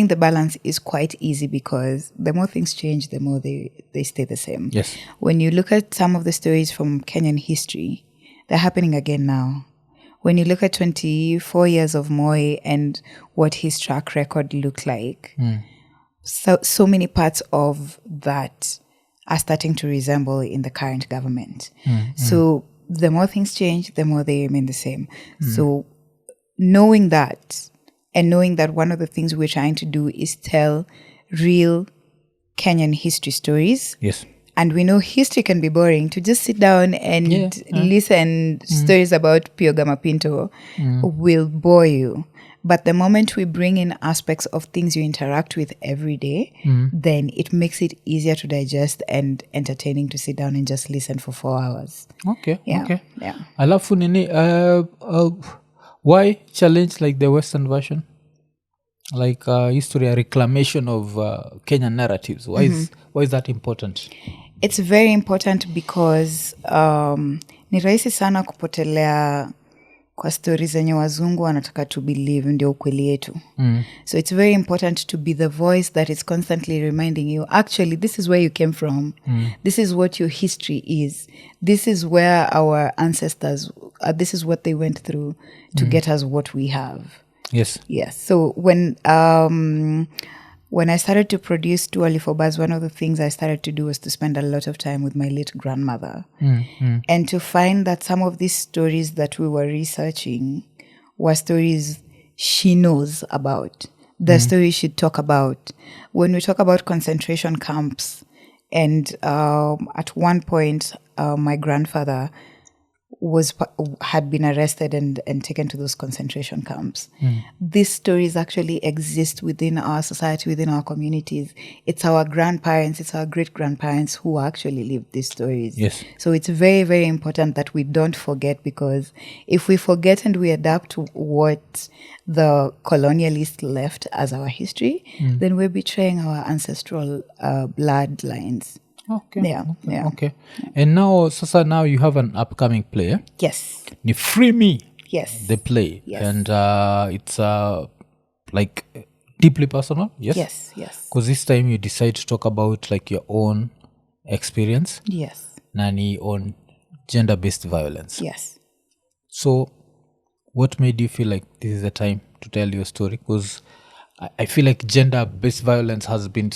the balance is quite easy because the more things change, the more they stay the same. Yes. When you look at some of the stories from Kenyan history, they're happening again now. When you look at 24 years of Moi and what his track record looked like, so many parts of that are starting to resemble in the current government. So the more things change, the more they remain the same. So knowing that, and knowing that one of the things we're trying to do is tell real Kenyan history stories. Yes. And we know history can be boring. To just sit down and listen stories about Pio Gama Pinto will bore you. But the moment we bring in aspects of things you interact with every day, then it makes it easier to digest and entertaining to sit down and just listen for 4 hours. Okay. Yeah. Alafu nini, why challenge like the Western version? Like history, a reclamation of Kenyan narratives. Why is that important? It's very important because ni rahisi sana kwa stories zenye wazungu wanataka to believe ndio ukweli yetu. So it's very important to be the voice that is constantly reminding you, actually, this is where you came from. This is what your history is. This is where our ancestors, this is what they went through to get us what we have. Yes. So when I started to produce Too Early for Buzz, one of the things I started to do was to spend a lot of time with my late grandmother. And to find that some of these stories that we were researching were stories she knows about, the stories she'd talk about. When we talk about concentration camps, and at one point, my grandfather had been arrested and taken to those concentration camps. These stories actually exist within our society, within our communities. It's our grandparents, it's our great-grandparents who actually lived these stories. Yes. So it's very, very important that we don't forget, because if we forget and we adapt what the colonialists left as our history, then we're betraying our ancestral bloodlines. Okay. And now you have an upcoming play. Yes. Ni Free Me. Yes. The play. Yes. And it's like deeply personal. Yes. Yes. Because this time you decide to talk about like your own experience. Yes. Nani on gender-based violence. Yes. So what made you feel like this is the time to tell your story? Because I feel like gender-based violence has been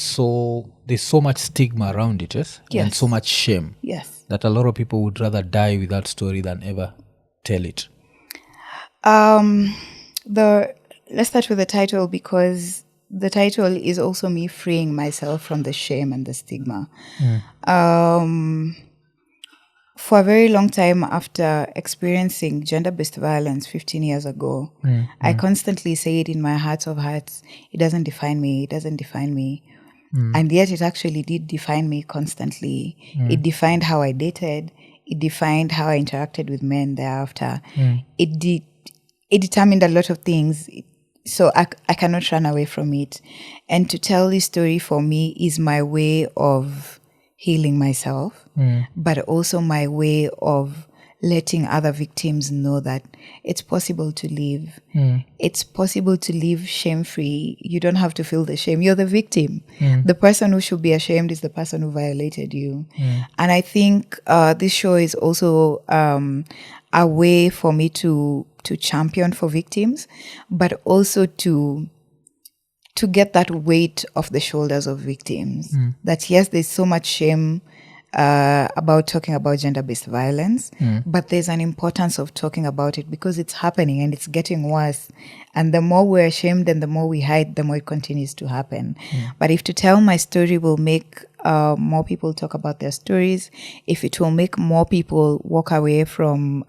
there's so much stigma around it, yes? And so much shame. Yes. That a lot of people would rather die with that story than ever tell it. Let's start with the title, because the title is also me freeing myself from the shame and the stigma. For a very long time after experiencing gender-based violence 15 years ago, I constantly say it in my heart of hearts, it doesn't define me, it doesn't define me. And yet it actually did define me constantly. It defined how I dated. It defined how I interacted with men thereafter. It determined a lot of things. So I cannot run away from it. And to tell this story for me is my way of healing myself, but also my way of letting other victims know that it's possible to live. It's possible to live shame-free. You don't have to feel the shame. You're the victim. The person who should be ashamed is the person who violated you. And I think this show is also a way for me to champion for victims, but also to get that weight off the shoulders of victims. That yes, there's so much shame about talking about gender-based violence, but there's an importance of talking about it because it's happening and it's getting worse. And the more we're ashamed and the more we hide, the more it continues to happen. But if to tell my story will make more people talk about their stories, if it will make more people walk away from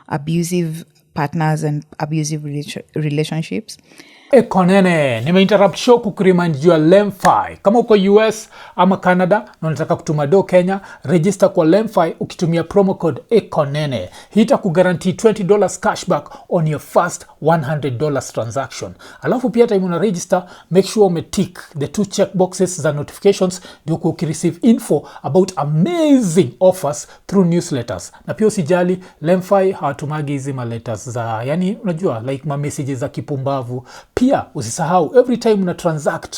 abusive partners and abusive relationships, IKONINI, nimeinterrupt show kukuremind juu ya LemFi. Kama uko US ama Canada na unataka kutuma do Kenya, register kwa LemFi ukitumia promo code IKONINI. Hii itakuguarantee $20 cashback on your first $100 transaction. Alafu pia time una register, make sure umetick the 2 checkboxes za notifications ndio ukireceive info about amazing offers through newsletters. Na pia usijali, LemFi hawatumagi hizi letters za, yani unajua like messages za kipumbavu. Pia usisahau, every time una transact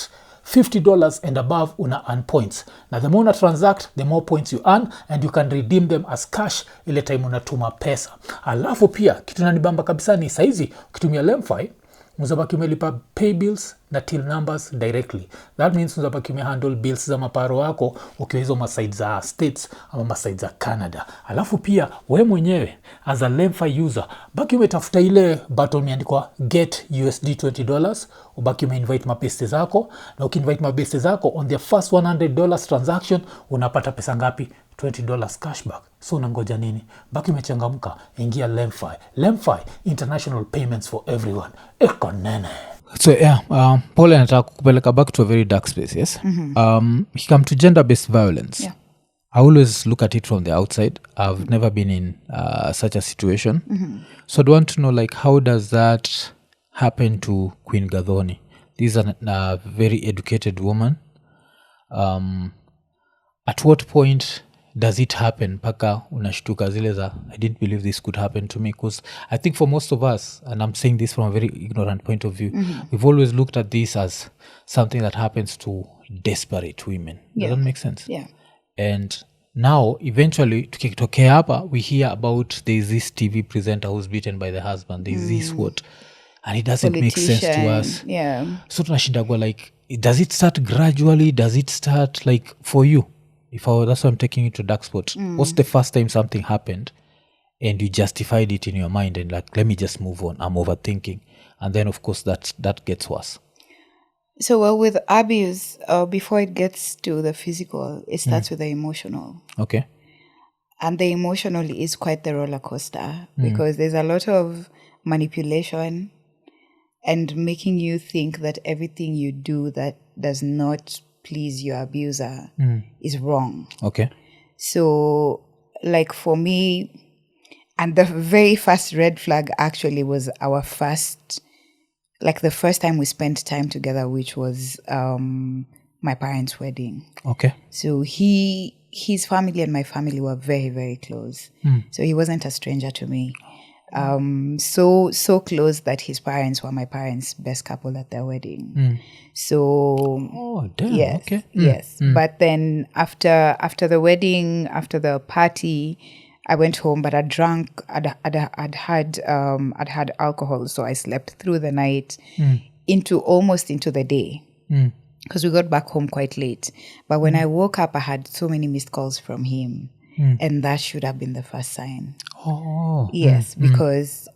$50 and above una earn points. Na the more una transact, the more points you earn and you can redeem them as cash ile time unatuma pesa. Alafu pia kitu nanibamba kabisa ni saizi ukitumia LemFi mzabaki umelipa pay bills na till numbers directly. That means mzabaki handle bills za maparo wako ukiwa hizo maside za States ama maside za Canada. Alafu pia we mwenyewe as a LemFi user baki umetafuta ile button imeandikwa get USD $20, ubaki umeinvite mabeste zako, na ukiinvite mabeste zako on their first $100 transaction unapata pesa ngapi? $20 cashback. So unangoja nini? Baki umechangamka, ingia LemFi. LemFi, international payments for everyone. IKONINI. So yeah, Paul anataka kukupeleka back to a very dark space, yes? He come to gender-based violence. Yeah. I always look at it from the outside. I've never been in such a situation. So I want to know, like, how does that happen to Queen Gathoni? This is a very educated woman. At what point does it happen paka unashtuka zile za I didn't believe this could happen to me, because I think for most of us, and I'm saying this from a very ignorant point of view, we've always looked at this as something that happens to desperate women. Does that make sense? Yeah. And now eventually tukitokea hapa we hear about there's this TV presenter who's beaten by the husband, there's this what, and it doesn't make sense to us. Yeah. So tunashindagwa like, does it start gradually, does it start like for you, that's why I'm taking you to dark spot. What's the first time something happened and you justified it in your mind and like, let me just move on, I'm overthinking, and then of course that gets worse? So, well, with abuse, before it gets to the physical, it starts with the emotional. Okay. And the emotional is quite the roller coaster because there's a lot of manipulation and making you think that everything you do that does not please your abuser is wrong. Okay. So, like for me, and the very first red flag actually was our first, like the first time we spent time together, which was my parents' wedding. Okay. So his family and my family were very, very close. So he wasn't a stranger to me. So close that his parents were my parents' best couple at their wedding. So Oh, damn. yes, Okay. yes. But then after the wedding, after the party, I went home, but I'd drunk. I'd had alcohol, so I slept through the night almost into the day because we got back home quite late. But when I woke up, I had so many missed calls from him, and that should have been the first sign. Oh. Yes, because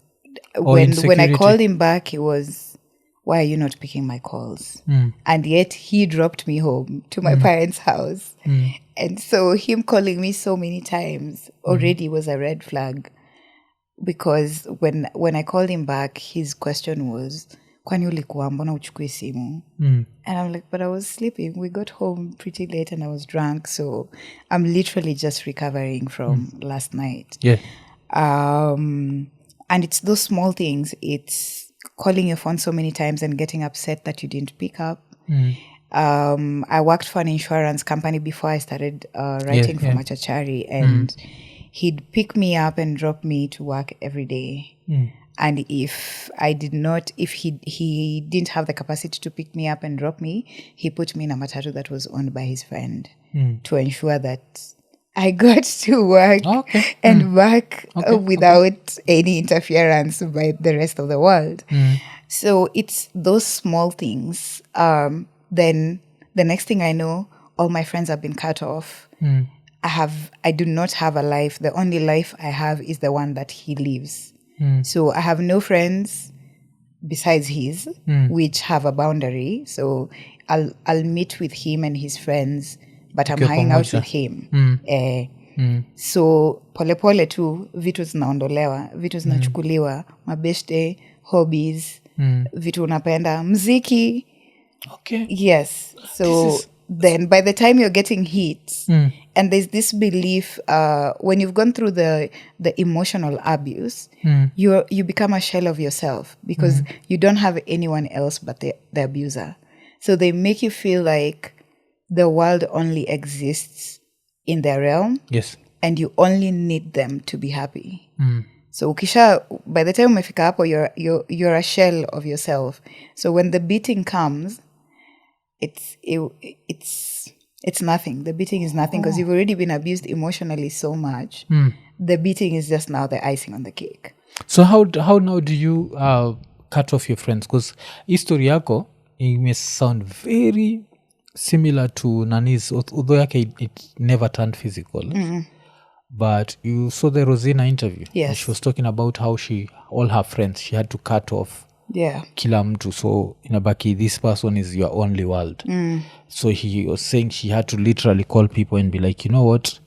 when I insecurity. called him back, he was, "Why are you not picking my calls?" And yet he dropped me home to my parents' house. And so him calling me so many times already was a red flag, because when I called him back, his question was, "Kwani ulikuwa mbona uchukui simu?" And I'm like, "But I was sleeping. We got home pretty late and I was drunk, so I'm literally just recovering from last night." Yeah. And it's those small things. It's calling your phone so many times and getting upset that you didn't pick up. I worked for an insurance company before I started writing for Machachari, and he'd pick me up and drop me to work every day. And if he didn't have the capacity to pick me up and drop me, he put me in a matatu that was owned by his friend to ensure that I got to work and back without any interference by the rest of the world. So it's those small things. Then the next thing I know, all my friends have been cut off. I do not have a life. The only life I have is the one that he lives. So I have no friends besides his, which have a boundary. So I'll meet with him and his friends, but I'm hanging out with him. So polepole tu vitu zinaondolewa, vitu zinachukuliwa, mabeshte, hobbies, vitu unapenda, mziki. Okay. Yes. So then by the time you're getting hit, and there's this belief, when you've gone through the emotional abuse, you become a shell of yourself because you don't have anyone else but the abuser. So they make you feel like the world only exists in their realm. Yes. And you only need them to be happy. So by the time umefika hapo, you're a shell of yourself. So when the beating comes, it's nothing. The beating is nothing because you've already been abused emotionally so much. The beating is just now the icing on the cake. So how now do you cut off your friends? Because history yako it may sound very similar to Nani's, although it never turned physical. But you saw the Rosina interview. Yes. And she was talking about how all her friends, she had to cut off. Yeah. Kila mtu. So inabaki, this person is your only world. So he was saying she had to literally call people and be like, you know what?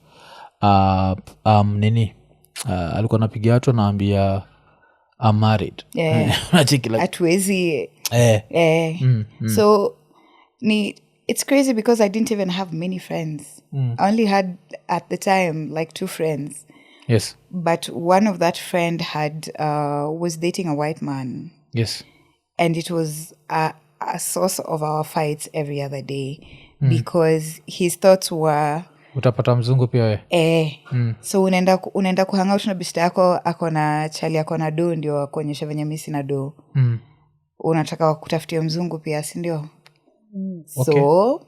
Nini? Alikuwa napigia watu naambia I'm married. Hatuwezi. So it's crazy because I didn't even have many friends. I only had at the time like 2 friends. Yes. But one of that friend was dating a white man. Yes. And it was a source of our fights every other day because his thoughts were, utapata mzungu pia we. So unaenda kuhangout na bista yako akona chali akona do ndio akuonyesha venye mimi sina do. Unataka kutafutia mzungu pia si ndio? Okay. So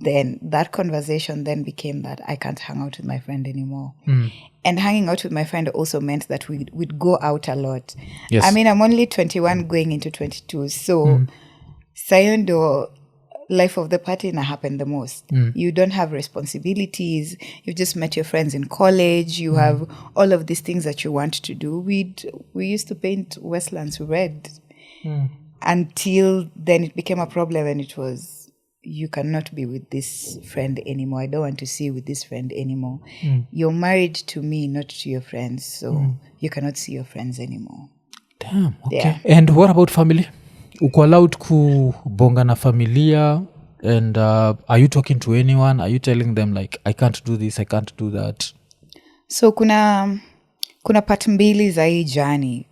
then that conversation then became that I can't hang out with my friend anymore. And hanging out with my friend also meant that we'd go out a lot. Yes. I mean, I'm only 21 going into 22. So sayo life of the party na happened the most. You don't have responsibilities. You've just met your friends in college. You have all of these things that you want to do. We used to paint Westlands red. Until then it became a problem and it was, you cannot be with this friend anymore. I don't want to see you with this friend anymore. You're married to me, not to your friends. So you cannot see your friends anymore. Damn, okay. Yeah. And what about family? Uko allowed kubonga na familia? And are you talking to anyone? Are you telling them like, I can't do this, I can't do that? So kuna part mbili za hii journey.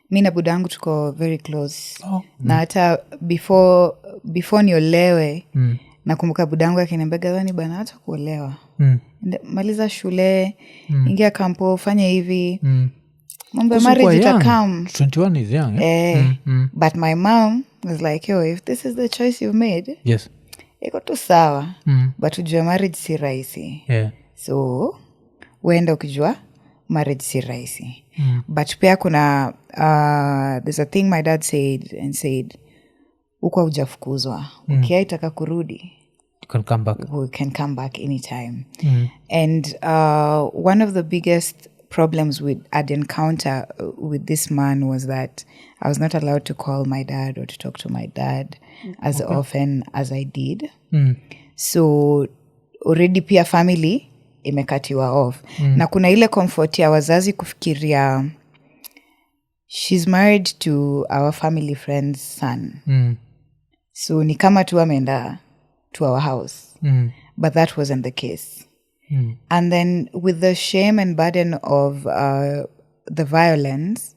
Mi na budangu tuko very close. Na hata before niolewe, nakumbuka budangu akiniambia Gathoni bana hata kuolewa. Maliza shule, ingia kampo, fanya hivi. Mambo ya marriage itakam. 21 is young. But my mom was like, yo, if this is the choice you've made, yes, iko tu sawa. But ujua marriage si rahisi. Yeah. So uenda ukijua marriage si rahisi. But pia kuna there's a thing my dad said uko hujafukuzwa. Ukiaitaka kurudi, you can come back. We can come back anytime. And one of the biggest problems I'd encounter with this man was that I was not allowed to call my dad or to talk to my dad as often as I did. So already pia family imekatiwa off. Na kuna ile comfort ya wazazi kufikiria she's married to our family friend's son. So ni kama tu ameenda to our house. But that wasn't the case. And then with the shame and burden of the violence,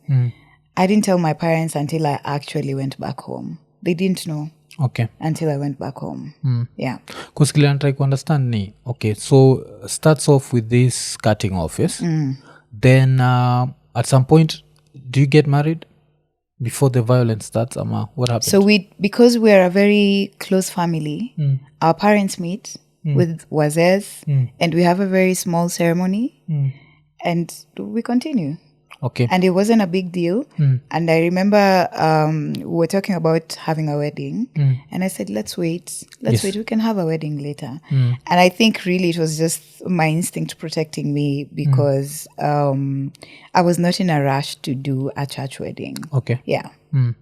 I didn't tell my parents until I actually went back home. They didn't know. Okay. Until I went back home. Yeah. Because I'm trying to understand ni. Okay, so starts off with this cutting off, yes? Then at some point, do you get married before the violence starts? What happened? So because we're a very close family, our parents meet with wazes, and we have a very small ceremony, and we continue. Okay. And it wasn't a big deal. And I remember we were talking about having a wedding, and I said, let's wait. Let's wait. We can have a wedding later. And I think really it was just my instinct protecting me because I was not in a rush to do a church wedding. Okay. Yeah.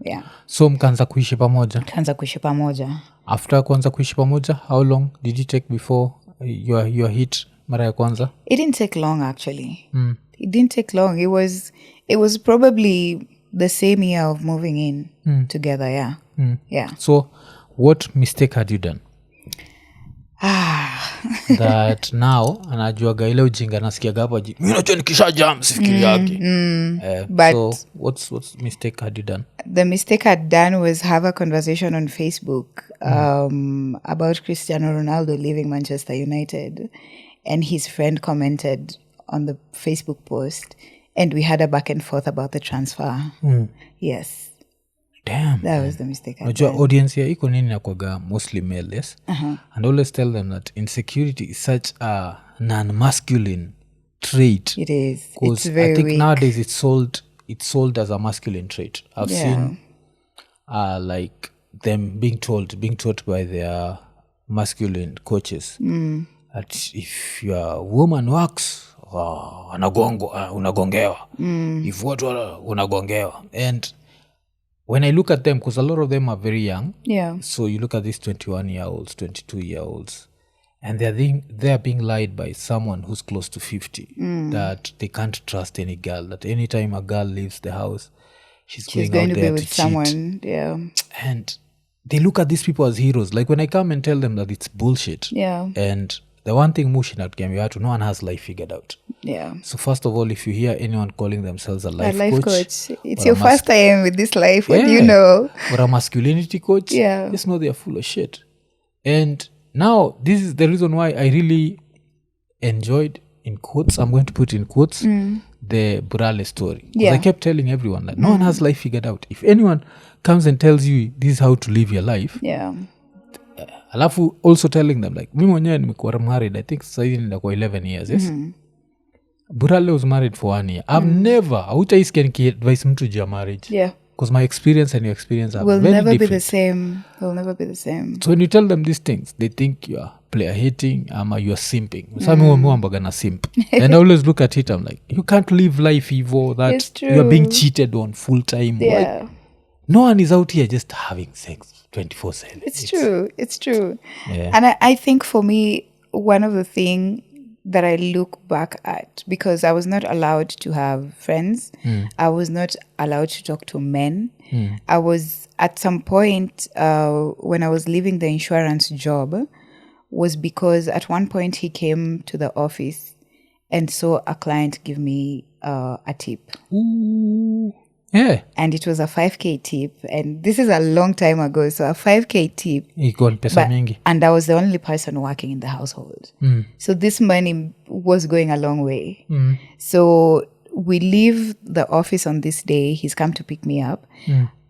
Yeah. So mkaanza kuishi pamoja? Tukaanza kuishi pamoja. After kuanza kuishi pamoja, how long did it take before you hit mara ya kwanza? It didn't take long actually. It didn't take long. It was probably the same year of moving in together, yeah. Yeah. So what mistake had you done? That now anajuaga ile ujinga nasikiaga hapa mimi najua nikisha jam sifikiri yake. But so what's mistake had you done? The mistake I'd done was have a conversation on Facebook about Cristiano Ronaldo leaving Manchester United, and his friend commented on the Facebook post, and we had a back and forth about the transfer. Yes. Damn. That was the mistake I made. did. Audience here, Iko Nini nakwaga mostly male, yes? And always tell them that insecurity is such a non-masculine trait. It is. Because It's very I think weak. nowadays it's sold as a masculine trait. I've seen like them being taught by their masculine coaches that if your woman works, unagongewa. If what unagongewa. And when I look at them, because a lot of them are very young, so you look at these 21-year-olds, 22-year-olds, and they're being lied by someone who's close to 50 that they can't trust any girl, that anytime a girl leaves the house, she's going going out to there be to with cheat. someone. Yeah. And they look at these people as heroes. Like when I come and tell them that it's bullshit. Yeah. And the one thing Mushi not game, no one has life figured out. Yeah. So first of all, if you hear anyone calling themselves a A life life coach, It's or your a first time with this life. What do you Yeah. know? or a masculinity coach, Yeah. just know they're full of shit. And now this is the reason why I really enjoyed, in quotes, I'm going to put in quotes, the Burale story. Because Yeah. I kept telling everyone that no one has life figured out. If anyone comes and tells you this is how to live your life, Yeah. alafu also telling them like mi mwenyewe nimekuwa married I think saizi nitakuwa 11 years, yes. Burale was married for 1 year. I've never hautaisikia nikiadvise mtu juu ya marriage. Yeah. Because my experience and your experience are Will very never different. be the same. Will never be the same. So when you tell them these things, they think you are player hating ama you are simping. Miwambaga na simp. And I always look at it, I'm like, you can't live life evil that It's true. you are being cheated on full time. Yeah. Like, no one is out here just having sex 24/7. It's true. It's true. Yeah. And I think for me, one of the things that I look back at, because I was not allowed to have friends, I was not allowed to talk to men. I was at some point when I was leaving the insurance job, was because at one point he came to the office and saw a client give me a tip. Ooh. Yeah. And it was a 5K tip. And this is a long time ago. So a 5K tip. Iko ni pesa mingi. And I was the only person working in the household. So this money was going a long way. So we leave the office on this day. He's come to pick me up.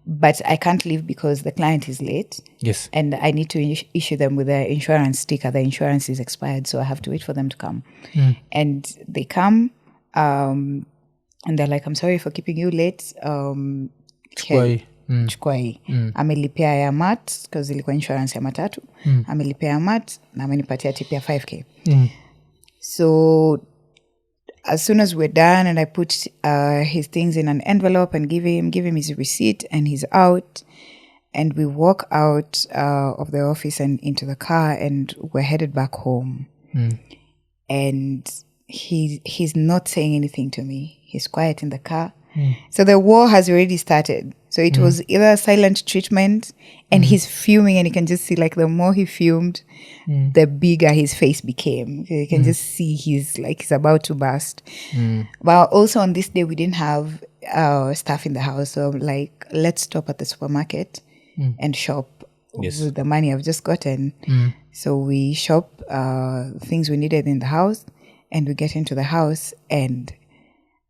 But I can't leave because the client is late. Yes. And I need to issue them with the insurance sticker. The insurance is expired. So I have to wait for them to come. And they come. And they're like, I'm sorry for keeping you late. Chukua hii. Amelipia ya mat, because ilikuwa insurance ya matatu. Amelipia ya mat, na amenipatia tip ya 5K. So as soon as we're done and I put his things in an envelope and give him his receipt, and he's out, and we walk out of the office and into the car, and we're headed back home. And he's not saying anything to me. He's quiet in the car. So the war has already started. So it was either a silent treatment, and he's fuming, and you can just see like the more he fumed, the bigger his face became. You can just see he's about to burst. But also on this day, we didn't have staff in the house. So I'm like, let's stop at the supermarket and shop with the money I've just gotten. So we shop things we needed in the house, and we get into the house, and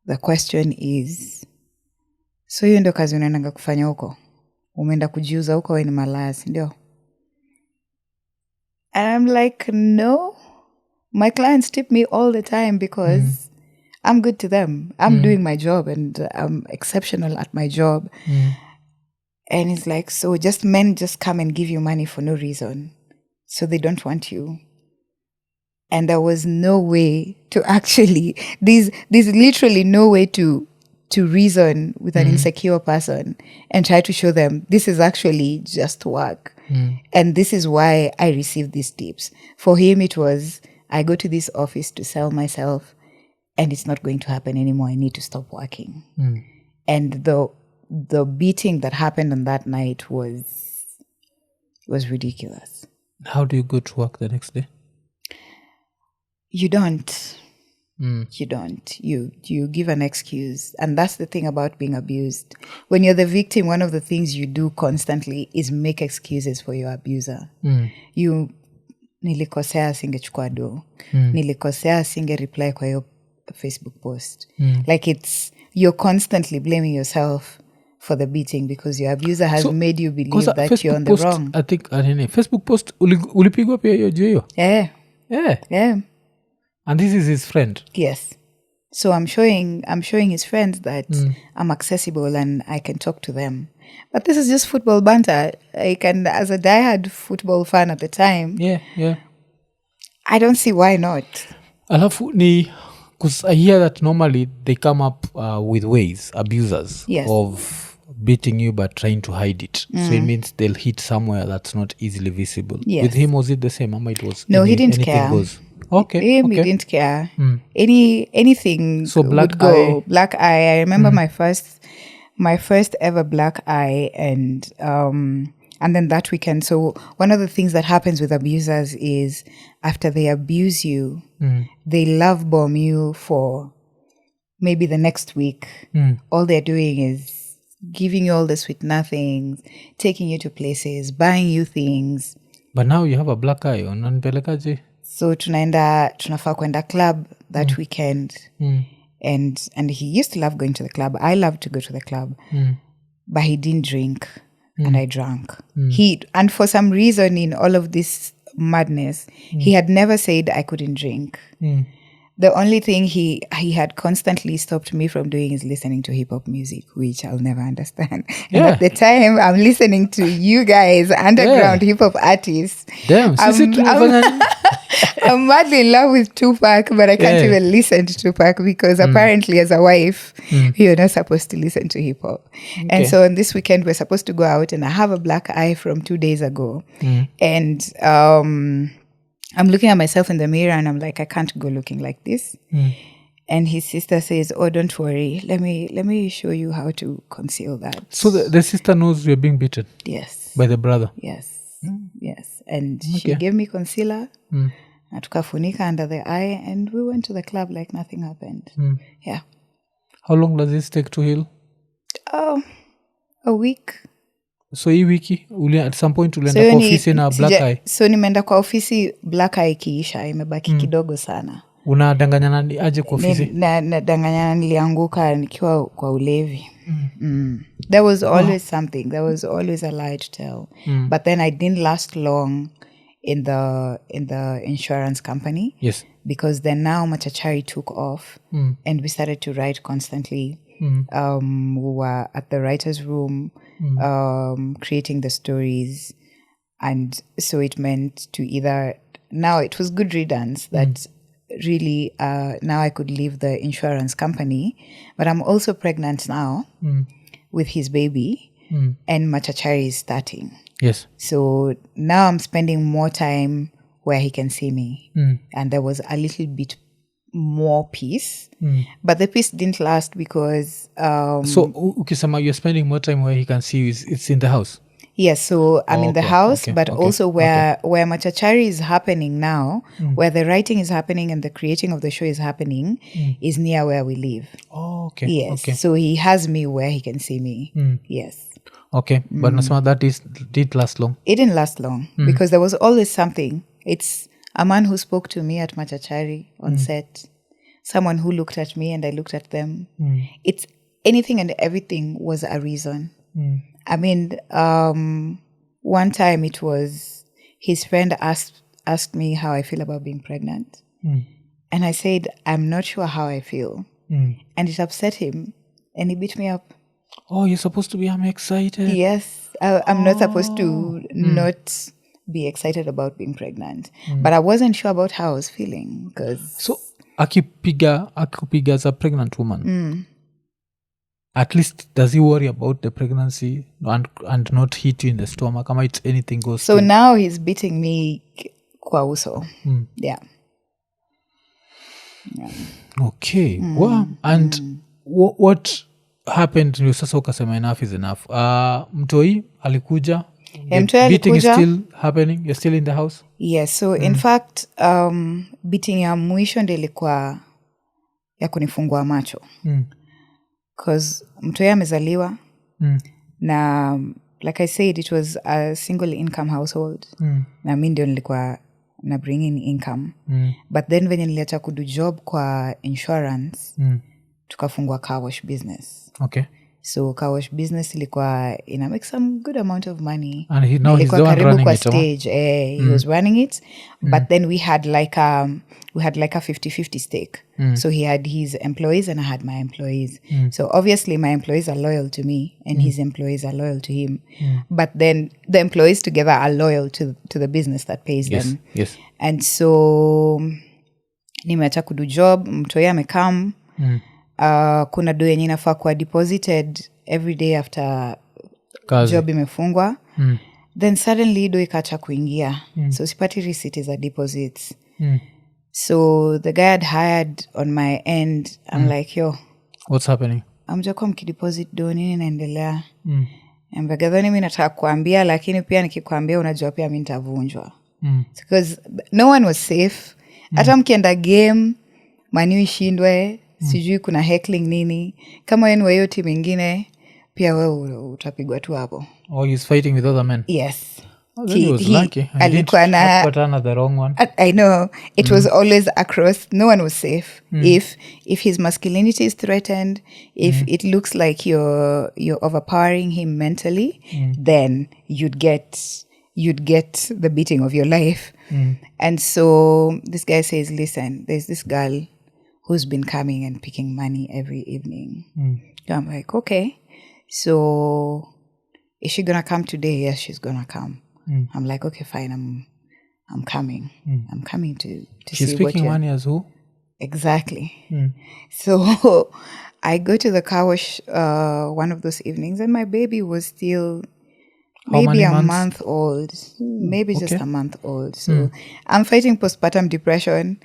the question is, so hiyo ndio kazi unaendanga kufanya huko? Umeenda kujiuza huko, wewe ni malaya, si ndio? And I'm like, no. My clients tip me all the time because I'm good to them. I'm doing my job, and I'm exceptional at my job. And it's like, so men just come and give you money for no reason. So they don't want you. And there was no way to actually, there's literally no way to reason with an insecure person and try to show them this is actually just work. And this is why I received these tips. For him, it was, I go to this office to sell myself, and it's not going to happen anymore. I need to stop working. And the beating that happened on that night was ridiculous. How do you go to work the next day? You don't. You don't. You give an excuse. And that's the thing about being abused. When you're the victim, one of the things you do constantly is make excuses for your abuser. Nilikosea singechukua do. Nilikosea singe reply kwa hiyo Facebook post. Like you're constantly blaming yourself for the beating because your abuser has made you believe that Facebook you're on the post, wrong. I think Facebook post ulipigwa pia hiyo juu hiyo? Yeah. And this is his friend? Yes. So I'm showing his friends that I'm accessible and I can talk to them. But this is just football banter. As a diehard football fan at the time, I don't see why not. Alafu because I hear that normally they come up with ways, abusers, of beating you but trying to hide it. So it means they'll hit somewhere that's not easily visible. Yes. With him, was it the same? It was no, he didn't anything care. Goes. Okay. He didn't care. Anything so would go. Black eye. I remember my first ever black eye, and then that weekend. So one of the things that happens with abusers is after they abuse you, they love bomb you for maybe the next week. All they're doing is giving you all the sweet nothings, taking you to places, buying you things. But now you have a black eye. Unanipelekaje? So tunafaa kwenda club that weekend. And he used to love going to the club. I loved to go to the club. But he didn't drink. And I drank. And for some reason in all of this madness, he had never said I couldn't drink. The only thing he had constantly stopped me from doing is listening to hip-hop music, which I'll never understand. And at the time, I'm listening to you guys, underground hip-hop artists. Damn, I'm madly in love with Tupac, but I can't even listen to Tupac because apparently as a wife, you're not supposed to listen to hip-hop. Okay. And so on this weekend, we're supposed to go out, and I have a black eye from 2 days ago. And I'm looking at myself in the mirror and I'm like, I can't go looking like this. And his sister says, oh, don't worry. Let me show you how to conceal that. So the sister knows you're being beaten? Yes. By the brother? Yes. Yes. And she gave me concealer. Na tukafunika under the eye and we went to the club like nothing happened. Yeah. How long does this take to heal? A week. So hii wiki at some point ulienda kwa ofisi na black eye? So nimeenda kwa ofisi black eye ikiisha, imebaki kidogo sana. Unadanganyana aje kwa ofisi? Nadanganyana nilianguka nikiwa kwa ulevi. There was always something. There was always a lie to tell. But then I didn't last long in the insurance company. Yes. Because then now Machachari took off and we started to write constantly. We were at the writer's room creating the stories. And so it meant to now it was good riddance that really now I could leave the insurance company. But I'm also pregnant now with his baby and Machachari is starting. Yes. So now I'm spending more time where he can see me. And there was a little bit more peace. But the peace didn't last because... so, ukisema you're spending more time where he can see you, it's in the house? Yes, so I'm in the house, but also where Machachari is happening now, where the writing is happening and the creating of the show is happening, is near where we live. Oh, okay. Yes, okay. so he has me where he can see me. Yes. Okay, but nasema that did last long? It didn't last long because there was always something. It's a man who spoke to me at Machachari on set, someone who looked at me and I looked at them. It's anything and everything was a reason. I mean, one time it was his friend asked me how I feel about being pregnant. And I said, I'm not sure how I feel. And it upset him and he beat me up. Oh, you're supposed to be, I'm excited. Yes, I'm not supposed to not be excited about being pregnant. But I wasn't sure about how I was feeling. So, akipiga as a pregnant woman, at least does he worry about the pregnancy and not hit you in the stomach? Kama it's anything goes so now he's beating me kwa uso. Yeah. Okay. Wow. And what happened? Sasa ukasema enough is enough. Mtoi alikuja. Mtoi beating alikuja. is still happening? You're still in the house? Yes. So in fact, beating ya mwisho ndio ilikuwa ya kunifungua macho. Because mtoi amezaliwa. Na like I said, it was a single income household. Na mimi ndio nilikuwa na bring in income. But then when niliacha kudu job kwa insurance, tukafungua car wash business. Okay. So car wash business ilikuwa ina make some good amount of money. And he's the one running it. Stage. He was running it. But then we had like a 50-50 stake. So he had his employees and I had my employees. So obviously my employees are loyal to me and his employees are loyal to him. But then the employees together are loyal to the business that pays them. Yes. And so nimeacha kudu job, mtoi amekam. Kuna do yenye inafaa kuwa deposited every day after job imefungwa. Then suddenly do ikacha kuingia. So sipati receipt za deposits. So the guy had hired on my end. I'm like, yo, what's happening? Amjakuwa mkideposit do nini naendelea? Gathoni mimi nataka kuambia lakini pia nikikuambia unajua pia mimi nitavunjwa. Because no one was safe. Hata mkienda game Manu ishindwe, sijui kuna heckling nini. Kama yenu hiyo timu nyingine pia wewe utapigwa tu hapo. Oh, he's fighting with other men. Yes. Oh, then he was lucky. I didn't alikuwa na got another wrong one. I know it was always across. No one was safe. If his masculinity is threatened, if it looks like you're overpowering him mentally, then you'd get the beating of your life. And so this guy says, "Listen, there's this girl who's been coming and picking money every evening." So I'm like, okay. So is she gonna come today? Yes, she's gonna come. I'm like, okay, fine. I'm coming. I'm coming to She's see what picking you're... money as who? Exactly. So I go to the car wash one of those evenings, and my baby was still How maybe many a months? month old, maybe just okay. a month old. So I'm fighting postpartum depression,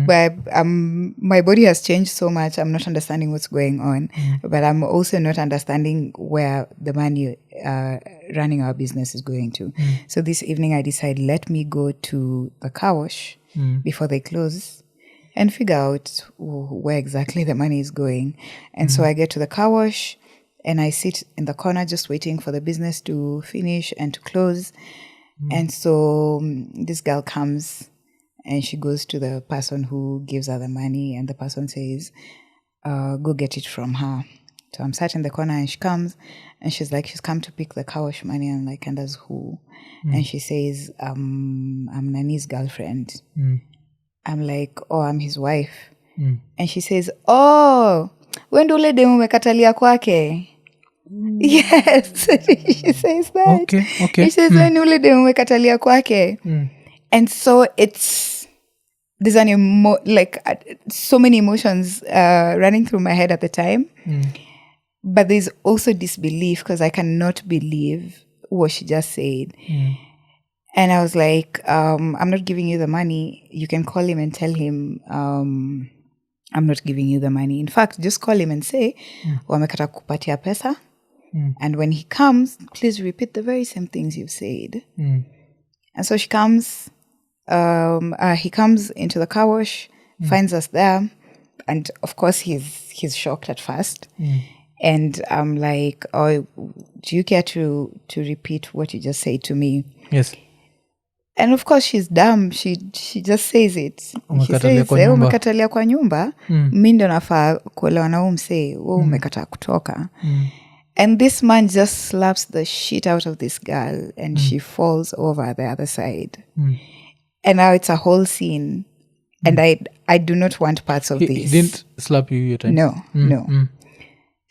where my body has changed so much. I'm not understanding what's going on, but I'm also not understanding where the money running our business is going to. So this evening I decide, let me go to the car wash before they close and figure out where exactly the money is going. And so I get to the car wash, and I sit in the corner just waiting for the business to finish and to close. And so this girl comes and she goes to the person who gives her the money, and the person says, go get it from her. So I'm sat in the corner, and she comes and she's like, she's come to pick the car wash money. I'm like, and as who? And she says, I'm Nani's girlfriend. I'm like, oh, I'm his wife. And she says, oh, when do ule demu umekatalia kwake? Yes, she says that. Okay. She says, when ule demu umekatalia kwake. And so there's so many emotions running through my head at the time. But there's also disbelief, because I cannot believe what she just said. And I was like, I'm not giving you the money. You can call him and tell him, I'm not giving you the money. In fact, just call him and say, wamekata kupatia pesa. And when he comes, please repeat the very same things you've said. And so she comes, he comes into the car wash, finds us there. And of course, he's shocked at first. And I'm like, oh, do you care to repeat what you just said to me? Yes. And of course, she's dumb. She just says it. She Umekatalia says, kwa nyumba. umekatalia kwa nyumba. Mi ndo nafaa kuelewa na umse. Umekataa kutoka. And this man just slaps the shit out of this girl, and she falls over the other side. And now it's a whole scene. And I do not want parts of this. He didn't slap you your time? No.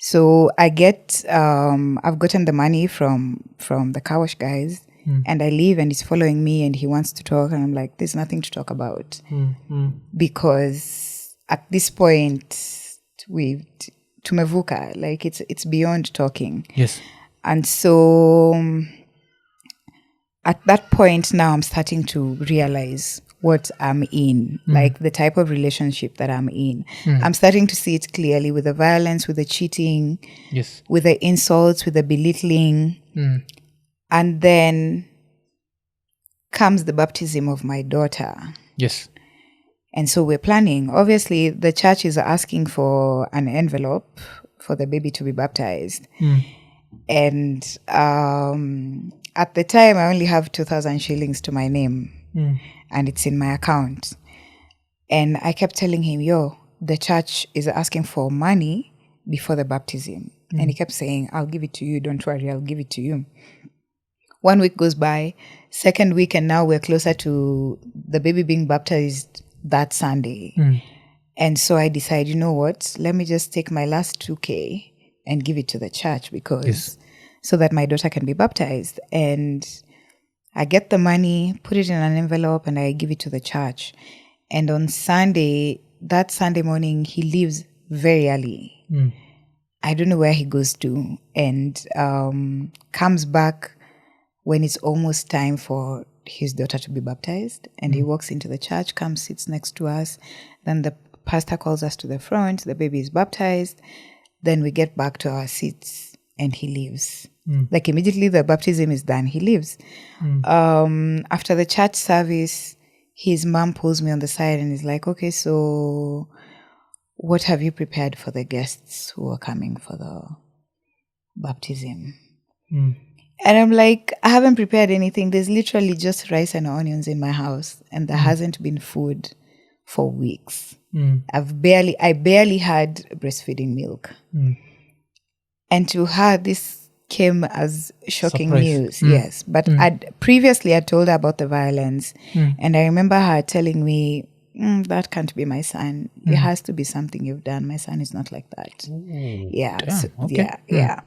So I get, I've gotten the money from the car wash guys, and I leave, and he's following me, and he wants to talk, and I'm like, there's nothing to talk about. Because at this point, tumevuka, like it's beyond talking. Yes. And so at that point now, I'm starting to realize what I'm in, like the type of relationship that I'm in. I'm starting to see it clearly, with the violence, with the cheating, Yes. with the insults, with the belittling. And then comes the baptism of my daughter. Yes. And so we're planning. Obviously, the church is asking for an envelope for the baby to be baptized. And at the time, I only have 2,000 shillings to my name. And it's in my account. And I kept telling him, the church is asking for money before the baptism. And he kept saying, I'll give it to you. Don't worry, I'll give it to you. 1 week goes by, second week, and now we're closer to the baby being baptized that Sunday. And so I decide, you know what? Let me just take my last 2K and give it to the church, because so that my daughter can be baptized. And I get the money, put it in an envelope, and I give it to the church. And on Sunday, that Sunday morning, he leaves very early. I don't know where he goes to, and comes back when it's almost time for his daughter to be baptized. And he walks into the church, comes, sits next to us. Then the pastor calls us to the front. The baby is baptized. Then we get back to our seats, and he leaves. Like immediately the baptism is done, he leaves. After the church service, his mom pulls me on the side and is like, okay, so what have you prepared for the guests who are coming for the baptism? And I'm like, I haven't prepared anything. There's literally just rice and onions in my house, and there hasn't been food for weeks. I barely had breastfeeding milk. And to her, this came as shocking Surprise. news. Yes. But previously I told her about the violence. And I remember her telling me, that can't be my son. It has to be something you've done. My son is not like that. Yeah. Damn, So, okay. Yeah.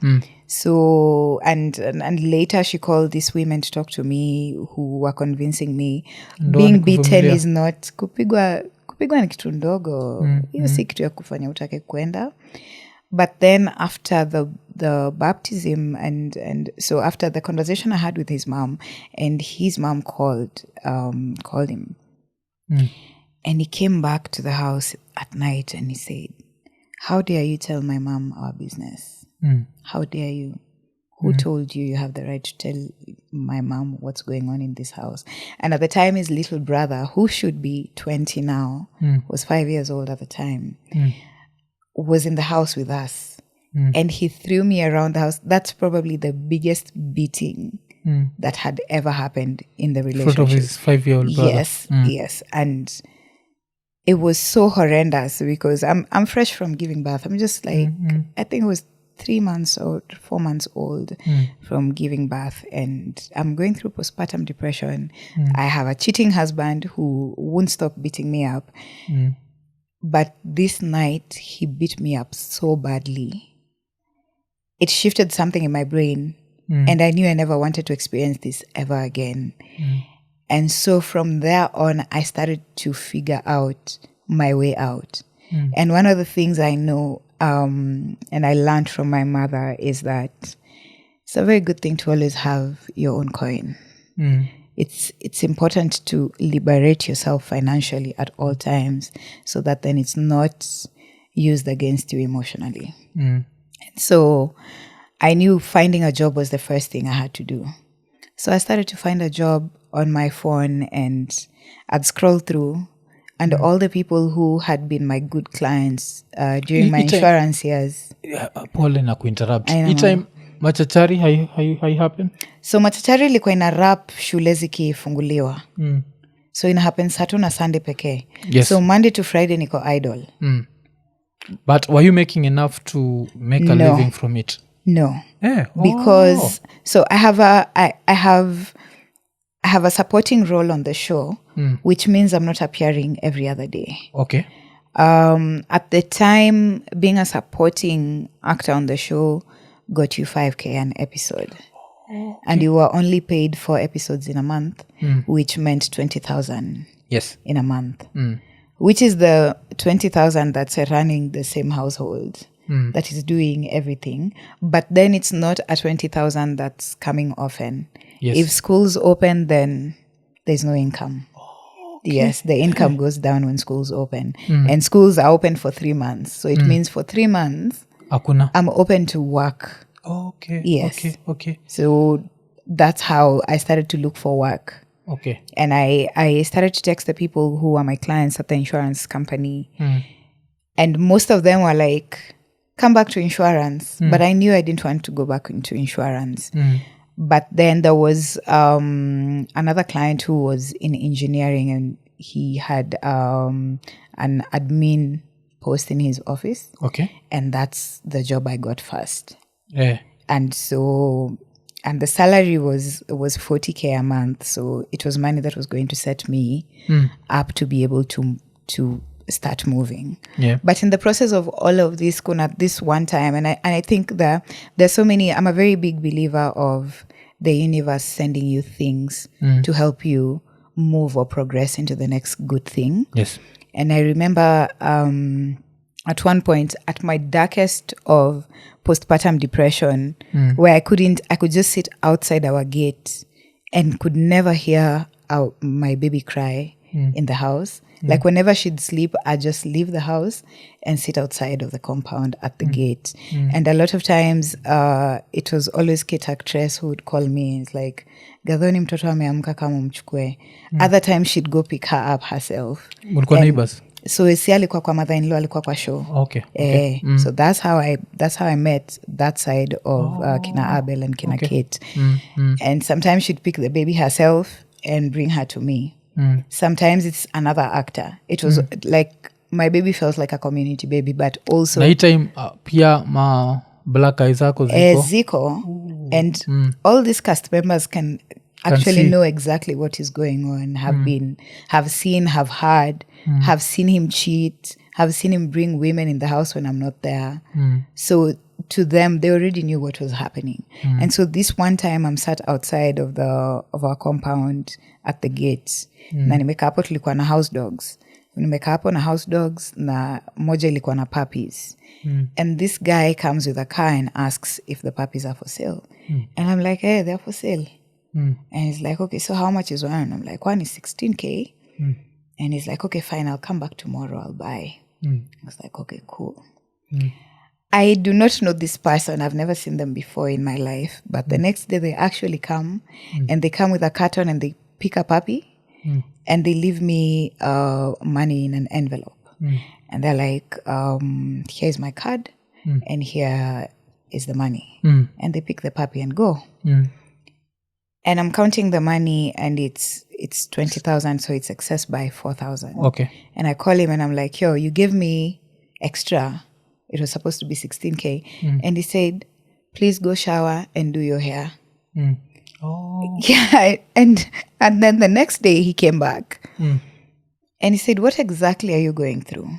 So, and later she called these women to talk to me who were convincing me being beaten is not kupigwa ni kitu ndogo. Hiyo si kitu ya kufanya utake kwenda. But then after the baptism and so after the conversation I had with his mom, and his mom called him. And he came back to the house at night and he said, "How dare you tell my mom our business? How dare you? Who told you have the right to tell my mom what's going on in this house?" And at the time, his little brother, who should be 20 now, was 5 years old at the time, was in the house with us. And he threw me around the house. That's probably the biggest beating that had ever happened in the relationship. In front of his 5-year-old brother. Yes. And it was so horrendous because I'm fresh from giving birth. I'm just like, I think it was 3 months or 4 months old from giving birth, and I'm going through postpartum depression. I have a cheating husband who won't stop beating me up. But this night, he beat me up so badly. It shifted something in my brain, and I knew I never wanted to experience this ever again. And so from there on, I started to figure out my way out. And one of the things I know, and I learned from my mother, is that it's a very good thing to always have your own coin. It's important to liberate yourself financially at all times, so that then it's not used against you emotionally. And so I knew finding a job was the first thing I had to do. So I started to find a job on my phone, and I'd scroll through, and all the people who had been my good clients during my insurance years. Pole na kuinterrupt. I know. Each time Machachari hai happen? So Machachari ilikuwa ina rap shule zikifunguliwa. So ina happen Saturday na Sunday pekee. Yes. So Monday to Friday niko idle. But were you making enough to make a living from it? No. Yeah. Because so I have a supporting role on the show, which means I'm not appearing every other day. Okay. At the time, being a supporting actor on the show got you 5K an episode. And you were only paid 4 episodes in a month, which meant 20,000 in a month, which is the 20,000 that's running the same household, that is doing everything. But then it's not a 20,000 that's coming often. Yes. If schools open, then there's no income. Yes, the income goes down when schools open. And schools are open for 3 months. So it means for 3 months, Akuna. I'm open to work. Okay. Yes. Okay. So that's how I started to look for work. Okay. And I started to text the people who are my clients at the insurance company. And most of them were like, come back to insurance. But I knew I didn't want to go back into insurance. But then there was another client who was in engineering, and he had an admin post in his office. Okay. And that's the job I got first. Yeah. And so, and the salary was 40K a month. So it was money that was going to set me up to be able to start moving. Yeah. But in the process of all of this, at this one time, and I think that there's so many, I'm a very big believer of the universe sending you things to help you move or progress into the next good thing. Yes. And I remember at one point, at my darkest of postpartum depression, where I could just sit outside our gate and could never hear my baby cry in the house. Like whenever she'd sleep, I'd just leave the house and sit outside of the compound at the gate. And a lot of times, it was always Kate actress who would call me. It's like, Gathoni mtoto ameamka kama umchukue. Other times she'd go pick her up herself. Mulikuwa neighbors? So si alikuwa kwa mother-in-law, alikuwa kwa show. Okay. So that's how I met that side of kina Abel and kina Kate. And sometimes she'd pick the baby herself and bring her to me. Sometimes it's another actor. It was like my baby felt like a community baby, but also na hii time pia ma black eyes zako ziko and all these cast members can actually know exactly what is going on, have seen, have heard, have seen him cheat, have seen him bring women in the house when I'm not there. So to them, they already knew what was happening. And so this one time I'm sat outside of our compound at the gates. Na nimekaa hapo, tulikuwa na house dogs. Nimekaa hapo na house dogs na moja ilikuwa na puppies. And this guy comes with a car and asks if the puppies are for sale. And I'm like, hey, they're for sale. And he's like, okay, so how much is one? And I'm like, one is 16K. And he's like, okay, fine, I'll come back tomorrow, I'll buy. I was like, okay, cool. I do not know this person. I've never seen them before in my life. But the next day they actually come and they come with a carton and they pick a puppy and they leave me money in an envelope. And they're like, here's my card and here is the money. And they pick the puppy and go. And I'm counting the money and it's 20,000, so it's excess by 4,000. Okay. And I call him and I'm like, yo, you give me extra. It was supposed to be 16K. And he said, please go shower and do your hair. Oh. Yeah. And then the next day he came back. And he said, what exactly are you going through?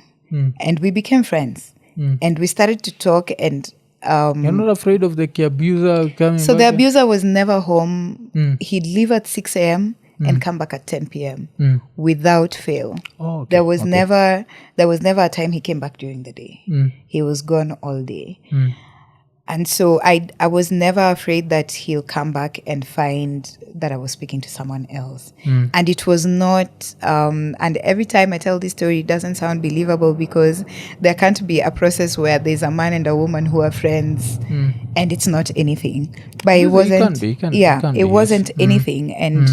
And we became friends. And we started to talk and... You're not afraid of the abuser coming So back? the abuser was never home. He'd leave at 6 a.m. and come back at 10 p.m. Without fail. Oh, okay. There was never a time he came back during the day. He was gone all day. And so I was never afraid that he'll come back and find that I was speaking to someone else. And it was not, and every time I tell this story, it doesn't sound believable because there can't be a process where there's a man and a woman who are friends and it's not anything. But it wasn't, it wasn't anything. And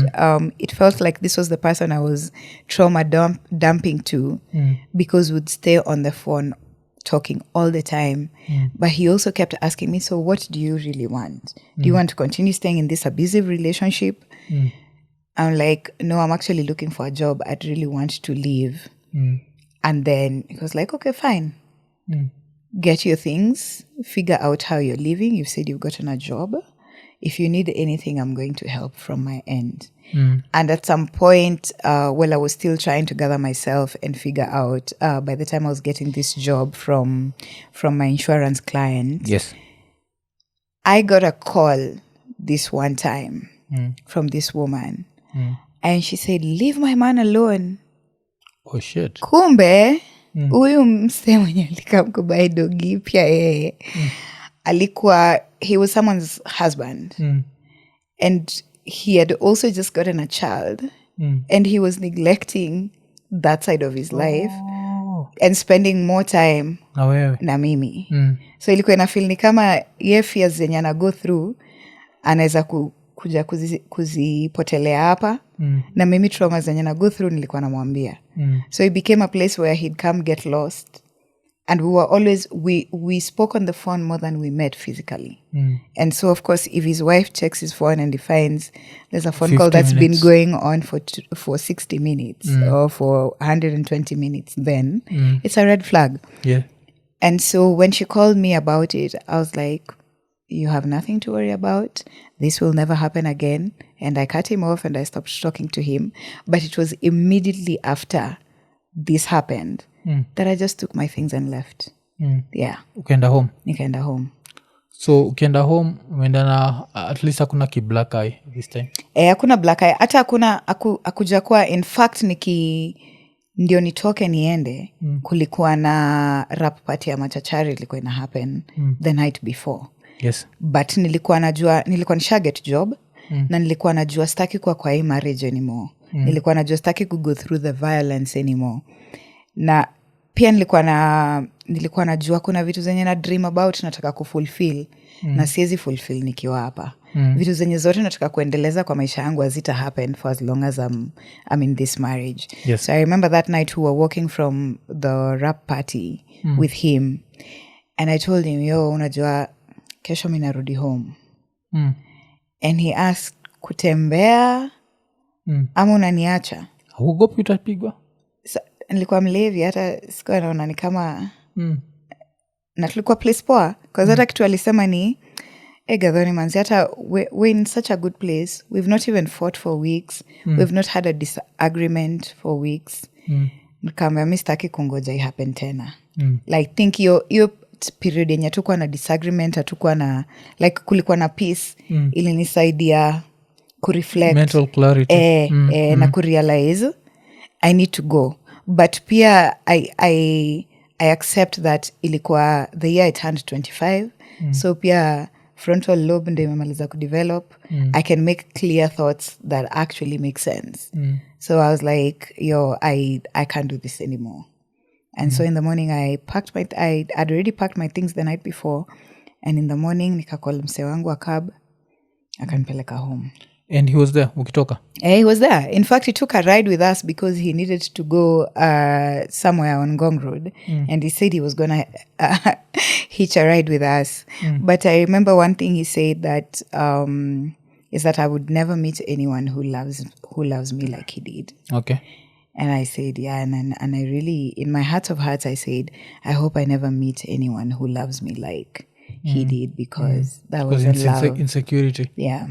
it felt like this was the person I was trauma dumping to because we'd stay on the phone talking all the time. But he also kept asking me, so what do you really want? Do you want to continue staying in this abusive relationship? I'm like, no, I'm actually looking for a job. I'd really want to leave. And then he was like, okay, fine. Get your things, figure out how you're living. You've said you've gotten a job. If you need anything, I'm going to help from my end. And at some point, while I was still trying to gather myself and figure out, by the time I was getting this job from my insurance client, yes, I got a call this one time from this woman. And she said, leave my man alone. Oh, shit. Kumbe, huyu mse mwenye alikamkubai dogi pia yeye. Alikuwa, he was someone's husband. And he had also just gotten a child. And he was neglecting that side of his life and spending more time na mimi. So ilikuwa inafeel ni kama ye fears zenye ana go through, anaweza kuja kuzipotelea hapa. Na mimi trauma zenye na go through nilikuwa namwambia. So it became a place where he'd come get lost. And we were always, we spoke on the phone more than we met physically. And so, of course, if his wife checks his phone and he finds there's a phone call that's been going on for 60 minutes or for 120 minutes, then it's a red flag. Yeah. And so when she called me about it, I was like, you have nothing to worry about. This will never happen again. And I cut him off and I stopped talking to him. But it was immediately after this happened that I just took my things and left. Yeah. Ukaenda home? Nikaenda home. So ukienda home, umeenda na at least hakuna ki black eye this time? Hakuna black eye. Hata hakuna, akuja kuwa, in fact, ndio nitoke niende, kulikuwa na rap party ya Machachari ilikuwa ina happen the night before. Yes. But nilikuwa nisha get job, na nilikuwa najua staki kwa hii marriage anymore. Nilikuwa najua staki go through the violence anymore. Na pia nilikuwa nilikuwa najua kuna vitu zenye na dream about nataka kufulfill na siwezi fulfill nikiwa hapa. Vitu zenye zote nataka kuendeleza kwa maisha yangu hazita happen for as long as I'm in this marriage. Yes. So I remember that night we were walking from the rap party with him and I told him, yo, unajua kesho mimi narudi home. And he asked, kutembea ama unaniacha? Huogopi utapigwa? Nilikuwa mlevi, hata sikuwa naona ni kama na tulikuwa place poa because hata kitu alisema ni Gathoni manzi, hata we're in such a good place, we've not even fought for weeks, we've not had a disagreement for weeks. Nikamwambia mimi sitaki kungoja happen tena. Like think you period yenye tukua na disagreement, hatukuwa na like kulikuwa na peace, ilinisaidia kureflect mental clarity na kurealize I need to go. But pia I accept that ilikuwa the year I turned 25. So pia frontal lobe ndio imemaliza kudevelop. I can make clear thoughts that actually make sense. So I was like, yo, I can't do this anymore. And so in the morning I'd already packed my things the night before. And in the morning nikacall mse wangu wa cab, akanipeleka home. And he was there ukitoka? He was there. In fact, he took a ride with us because he needed to go somewhere on GUMROAD. And he said he was going to hitch a ride with us. But I remember one thing he said that is that I would never meet anyone who loves me like he did. Okay. And I said, yeah. And I really, in my heart of hearts, I said, I hope I never meet anyone who loves me like he did, because that was love. Insecurity. Yeah.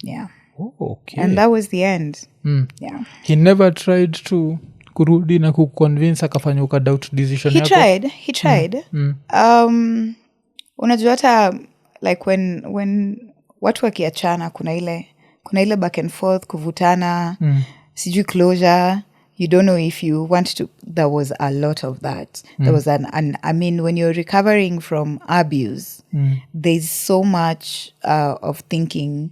Yeah. Oh, okay. And that was the end. Yeah. He never tried to kurudi na kuconvince akafanya doubt decision yako? He tried. Unajua hata like when watu wakiachana kuna ile back and forth, kuvutana, sijui closure, you don't know if you want to. There was a lot of that. There was I mean, when you're recovering from abuse, there's so much of thinking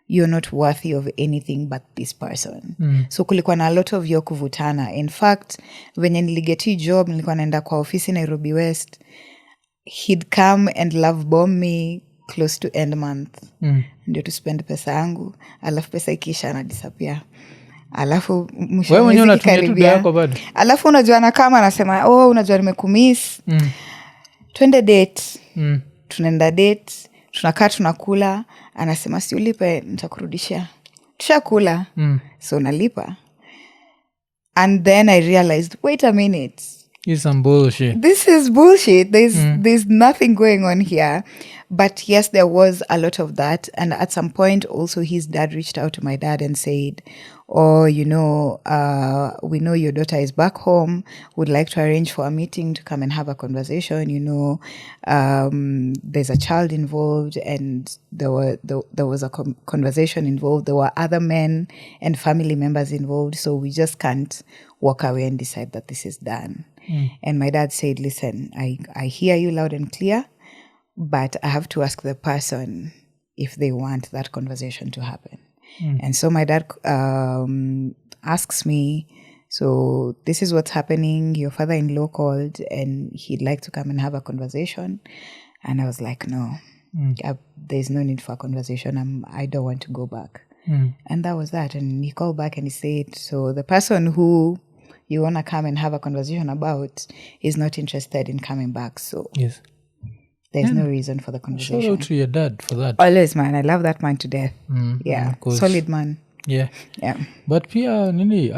you're not worthy of anything but this person. So kulikuwa na a lot of yo kuvutana. In fact, venye niligeti job, nilikuwa naenda kwa ofisi Nairobi West, he'd come and love bomb me close to end month. Ndio to spend pesa yangu, alafu pesa ikisha na disappear. Alafu mwisho mwezi karibia. Alafu unajua na kama anasema, oh, unajua nimekumiss. Twende date. Tunaenda date, tunakaa tunakula, anasema si ulipe nitakurudishia. Tushakula. So nalipa. And then I realized, wait a minute. It's some bullshit. This is bullshit. There's nothing going on here. But yes, there was a lot of that. And at some point also his dad reached out to my dad and said, oh, you know, we know your daughter is back home. Would like to arrange for a meeting to come and have a conversation. You know, there's a child involved, and there was a conversation involved. There were other men and family members involved. So we just can't walk away and decide that this is done. And my dad said, listen, I hear you loud and clear, but I have to ask the person if they want that conversation to happen. And so my dad asks me, so this is what's happening. Your father-in-law called and he'd like to come and have a conversation. And I was like, no, there's no need for a conversation. I don't want to go back. And that was that. And he called back and he said, so the person who you want to come and have a conversation about is not interested in coming back. So yes, there's no reason for the conversation. Shout out to your dad for that. Always, man. I love that man to death. Yeah. Solid man. Yeah. Yeah. But Pia, Nini,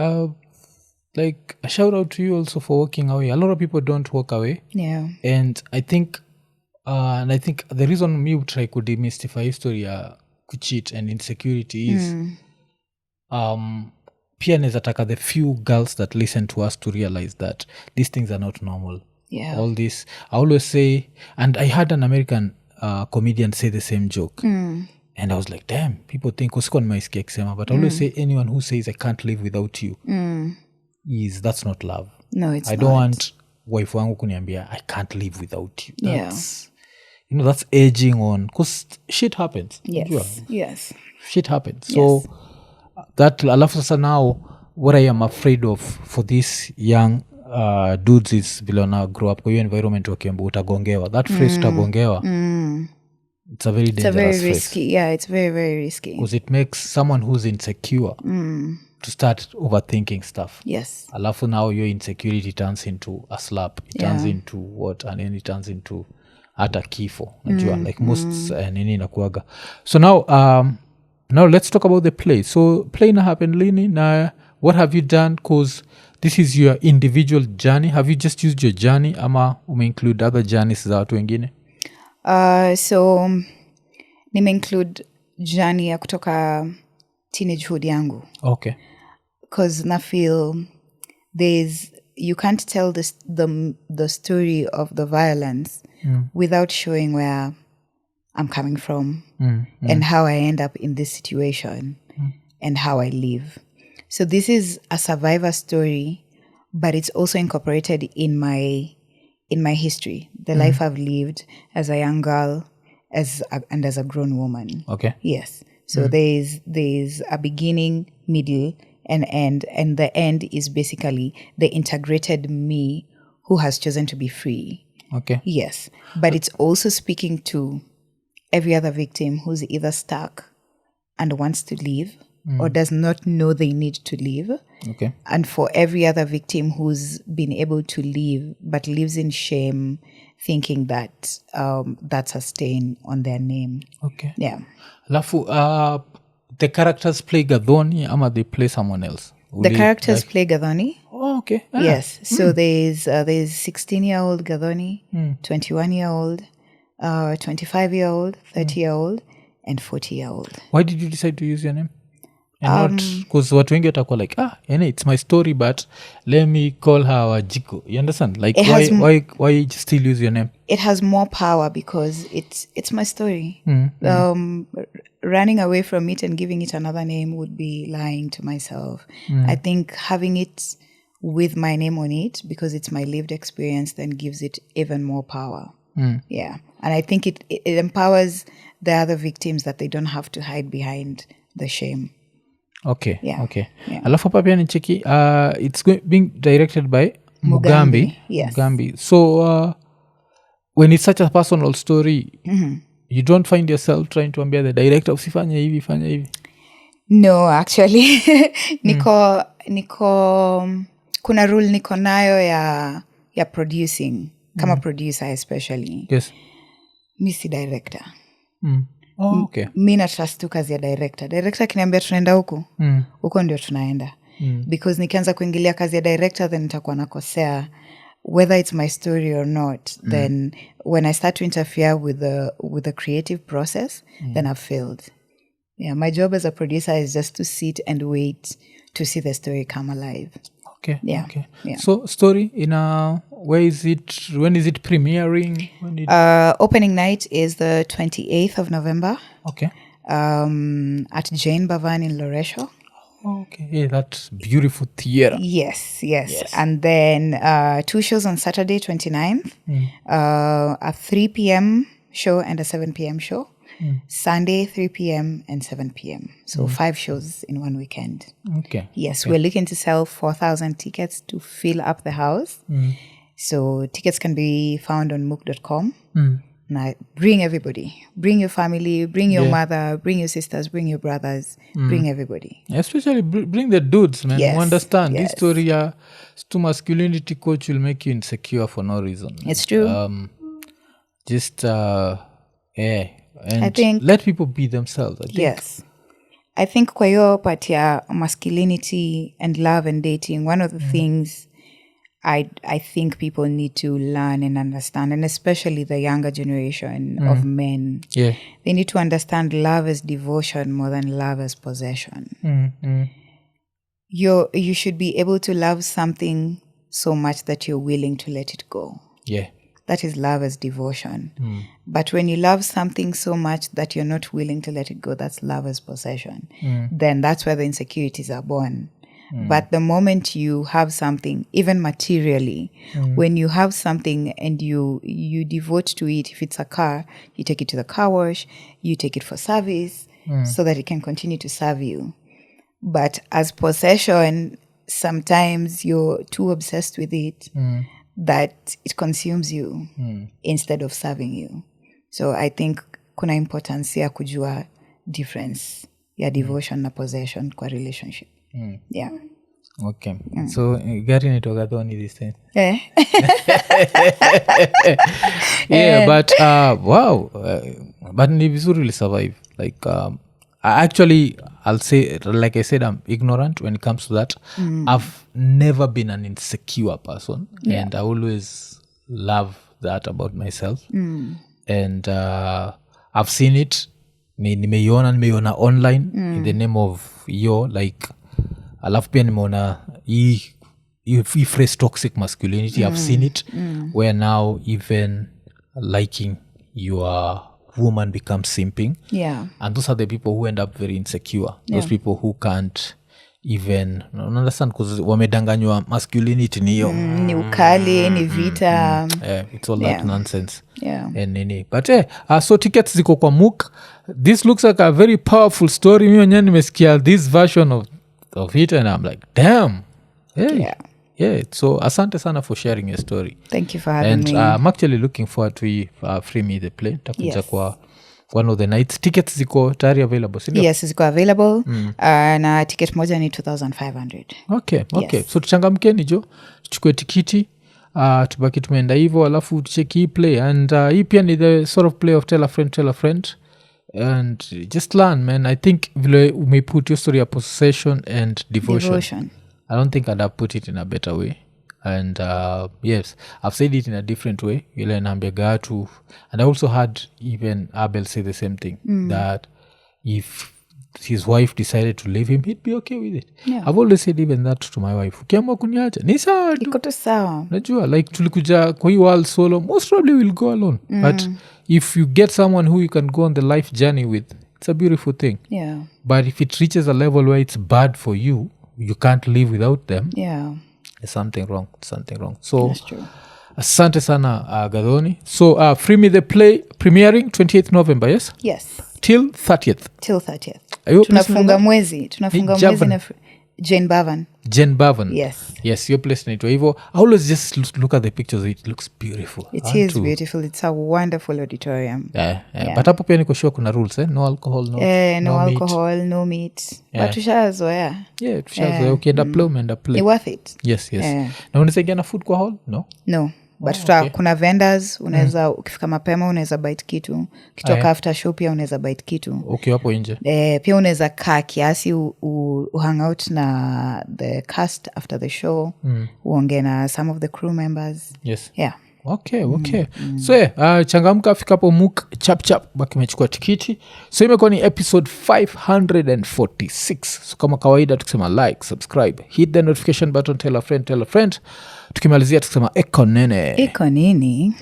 like a shout out to you also for walking away. A lot of people don't walk away. Yeah. And I think the reason me try to demystify history kucheat and insecurity is Pia nezataka the few girls that listen to us to realize that these things are not normal. Yeah. All this, I always say, and I had an American comedian say the same joke. And I was like, damn, people think, but I always say anyone who says I can't live without you, that's not love. No, it's I don't want wife wangu kuniambia, I can't live without you. That's, you know, that's edging on, because shit happens. Yes. Yes. Shit happens. So that, alafu sasa now, what I am afraid of for these young dudes is vile wana grow up kwa hiyo environment wakiamba utagongewa that phrase utagongewa it's a very It's a dangerous very phrase risky. Yeah, it's very, very risky. because it makes someone who's insecure to start overthinking stuff. Yes. Alafu now your insecurity turns into a slap. It turns Yeah. into what? And then it turns into hata kifo. Najua, like most nini inakuaga. So now let's talk about the play. So play na happen lini na what have you done? Because this is your individual journey. Have you just used your journey ama include other journeys za watu wengine? So nime-include journey ya kutoka teenagehood yangu. Okay. Because na feel you can't tell the story of the violence without showing where I'm coming from and how I end up in this situation and how I live. So this is a survivor story, but it's also incorporated in my history, the life I've lived as a young girl, and as a grown woman. Okay. Yes. So there's a beginning, middle, and end, and the end is basically the integrated me who has chosen to be free. Okay. Yes. But it's also speaking to every other victim who's either stuck and wants to leave or does not know they need to leave. Okay. And for every other victim who's been able to leave but lives in shame, thinking that that's a stain on their name. Okay. Yeah. Alafu the characters play Gathoni ama they play someone else? The characters play Gathoni. Oh, okay. Yes. So there's 16-year-old Gathoni, 21-year-old, 25-year-old, 30-year-old, and 40-year-old. Why did you decide to use your name? And not because watu wengi watakuwa like it's my story but let me call her Wajiko. You understand? Like why you still use your name? It has more power because it's my story. Running away from it and giving it another name would be lying to myself. I think having it with my name on it, because it's my lived experience, then gives it even more power. Yeah. And I think it empowers the other victims that they don't have to hide behind the shame. Okay. Yeah. Okay. Yeah. Alafu hapa pia nicheki it's being directed by Mugambi. Yes. Mugambi. So when it's such a personal story, you don't find yourself trying to ambia the director usifanye hivi, fanya hivi? No, actually. Kuna rule niko nayo ya producing. Kama producer especially. Yes. Mi si director. Oh, okay. Mi na trust tu kazi ya director kiniambia tunaenda huko ndio tunaenda. Because nikianza kuingilia kazi ya director then nitakuwa nakosea whether it's my story or not. Then when I start to interfere with the creative process, then I've failed. Yeah, my job as a producer is just to sit and wait to see the story come alive. Okay. Yeah. Okay. Yeah. So story when is it premiering? Opening night is the 28th of November. Okay. At Jane Bhavan in Loresho. Okay. Yeah, that beautiful theater. Yes. And then 2 shows on Saturday 29th. A 3 p.m. show and a 7 p.m. show. Sunday 3 p.m. and 7 p.m. So 5 shows in one weekend. Okay. Yes, we're looking to sell 4,000 tickets to fill up the house. So tickets can be found on mook.com. Now, bring everybody. Bring your family, bring your mother, bring your sisters, bring your brothers, bring everybody. Especially bring the dudes, man. Yes, You understand yes. This story, to masculinity coach will make you insecure for no reason. It's true. And I think, let people be themselves. I think. Yes. I think kwa hiyo part ya masculinity and love and dating, one of the things I think people need to learn and understand, and especially the younger generation of men. Yeah. They need to understand love as devotion more than love as possession. You should be able to love something so much that you're willing to let it go. Yeah. That is love as devotion. But when you love something so much that you're not willing to let it go, that's love as possession. Then that's where the insecurities are born. But the moment you have something, even materially, when you have something and you devote to it, if it's a car, you take it to the car wash, you take it for service so that it can continue to serve you. But as possession, sometimes you're too obsessed with it that it consumes you instead of serving you. So I think kuna importance ya kujua difference ya devotion na possession kwa relationship. Yeah. Okay. So gari ni Gathoni this time. Yeah, but wow. But ni vizuri li survive. Like actually I'll say, like I said, I'm ignorant when it comes to that. I've never been an insecure person, and I always love that about myself. And I've seen it. Nimeiona online in the name of like alafu pia nimeona hii phrase toxic masculinity. I've seen it where now even liking your woman becomes simping. Yeah. And those are the people who end up very insecure. Those people who can't even understand because wamedanganywa masculinity niyo. Ni ukali, ni vita. It's all that nonsense. Yeah. And nini. But so tickets ziko kwa MOOC. This looks like a very powerful story. Mimi mwenyewe nimesikia this version of it and I'm like, damn. Hey. Yeah. So asante sana for sharing your story. Thank you for having me. And I'm actually looking forward to Free Me the Play. Takuja kwa one of the nights. Tickets ziko tayari available, sindio? Yes, ziko available. Na ticket moja ni 2,500. Okay. So tuchangamkeni jo. Tuchukue tikiti. Tubaki tumeenda hivo. Alafu tucheki hii play. And hii pia ni the sort of play of tell a friend. And just learn, man. I think vile umeput your story of possession and devotion. I don't think I'd have put it in a better way. And yes, I've said it in a different way. Ile naambia gatu. And I also had even Abel say the same thing. That if his wife decided to leave him, he'd be okay with it. Yeah. I've always said even that to my wife. Ukiamua kuniacha, ni sawa tu. Iko tu sawa. Najua, like tulikuja kwa hii world solo, most probably we'll go alone. But if you get someone who you can go on the life journey with, it's a beautiful thing. Yeah. But if it reaches a level where it's bad for you, you can't live without them, Yeah. there's something wrong. So That's true. asante sana Gathoni. So Free Me the Play premiering 28th November, yes? Yes. Till 30th. Till 30th. Are you Tunafunga mwezi Javan. na Jane Bavan. Jen Bavan. Yes, your place naitwa hivyo. I always just look at the pictures. It looks beautiful. It is beautiful. It's a wonderful auditorium. Yeah. But hapo pia niko sure kuna rules, no alcohol, no No meat. alcohol, no meat. But tushazoea. Yeah, tushazoea. Ukienda play umeenda play. Ni worth it. Yes. Na unasaidia na food kwa hall? No. But kuna vendors, unaweza ukifika mapema unaweza bite kitu. Kitoka after show pia unaweza bite kitu. Okay, hapo nje. Pia unaweza kaa kiasi hang out na the cast after the show. Uongee na some of the crew members. Yes. Yeah. Okay. So changamka fika hapo MOOC chap baki mechukua tikiti. So imekuwa ni episode 546. So kama kawaida tukisema like, subscribe, hit the notification button, tell a friend. Tukimalizia tukisema Iko Nini. Iko Nini.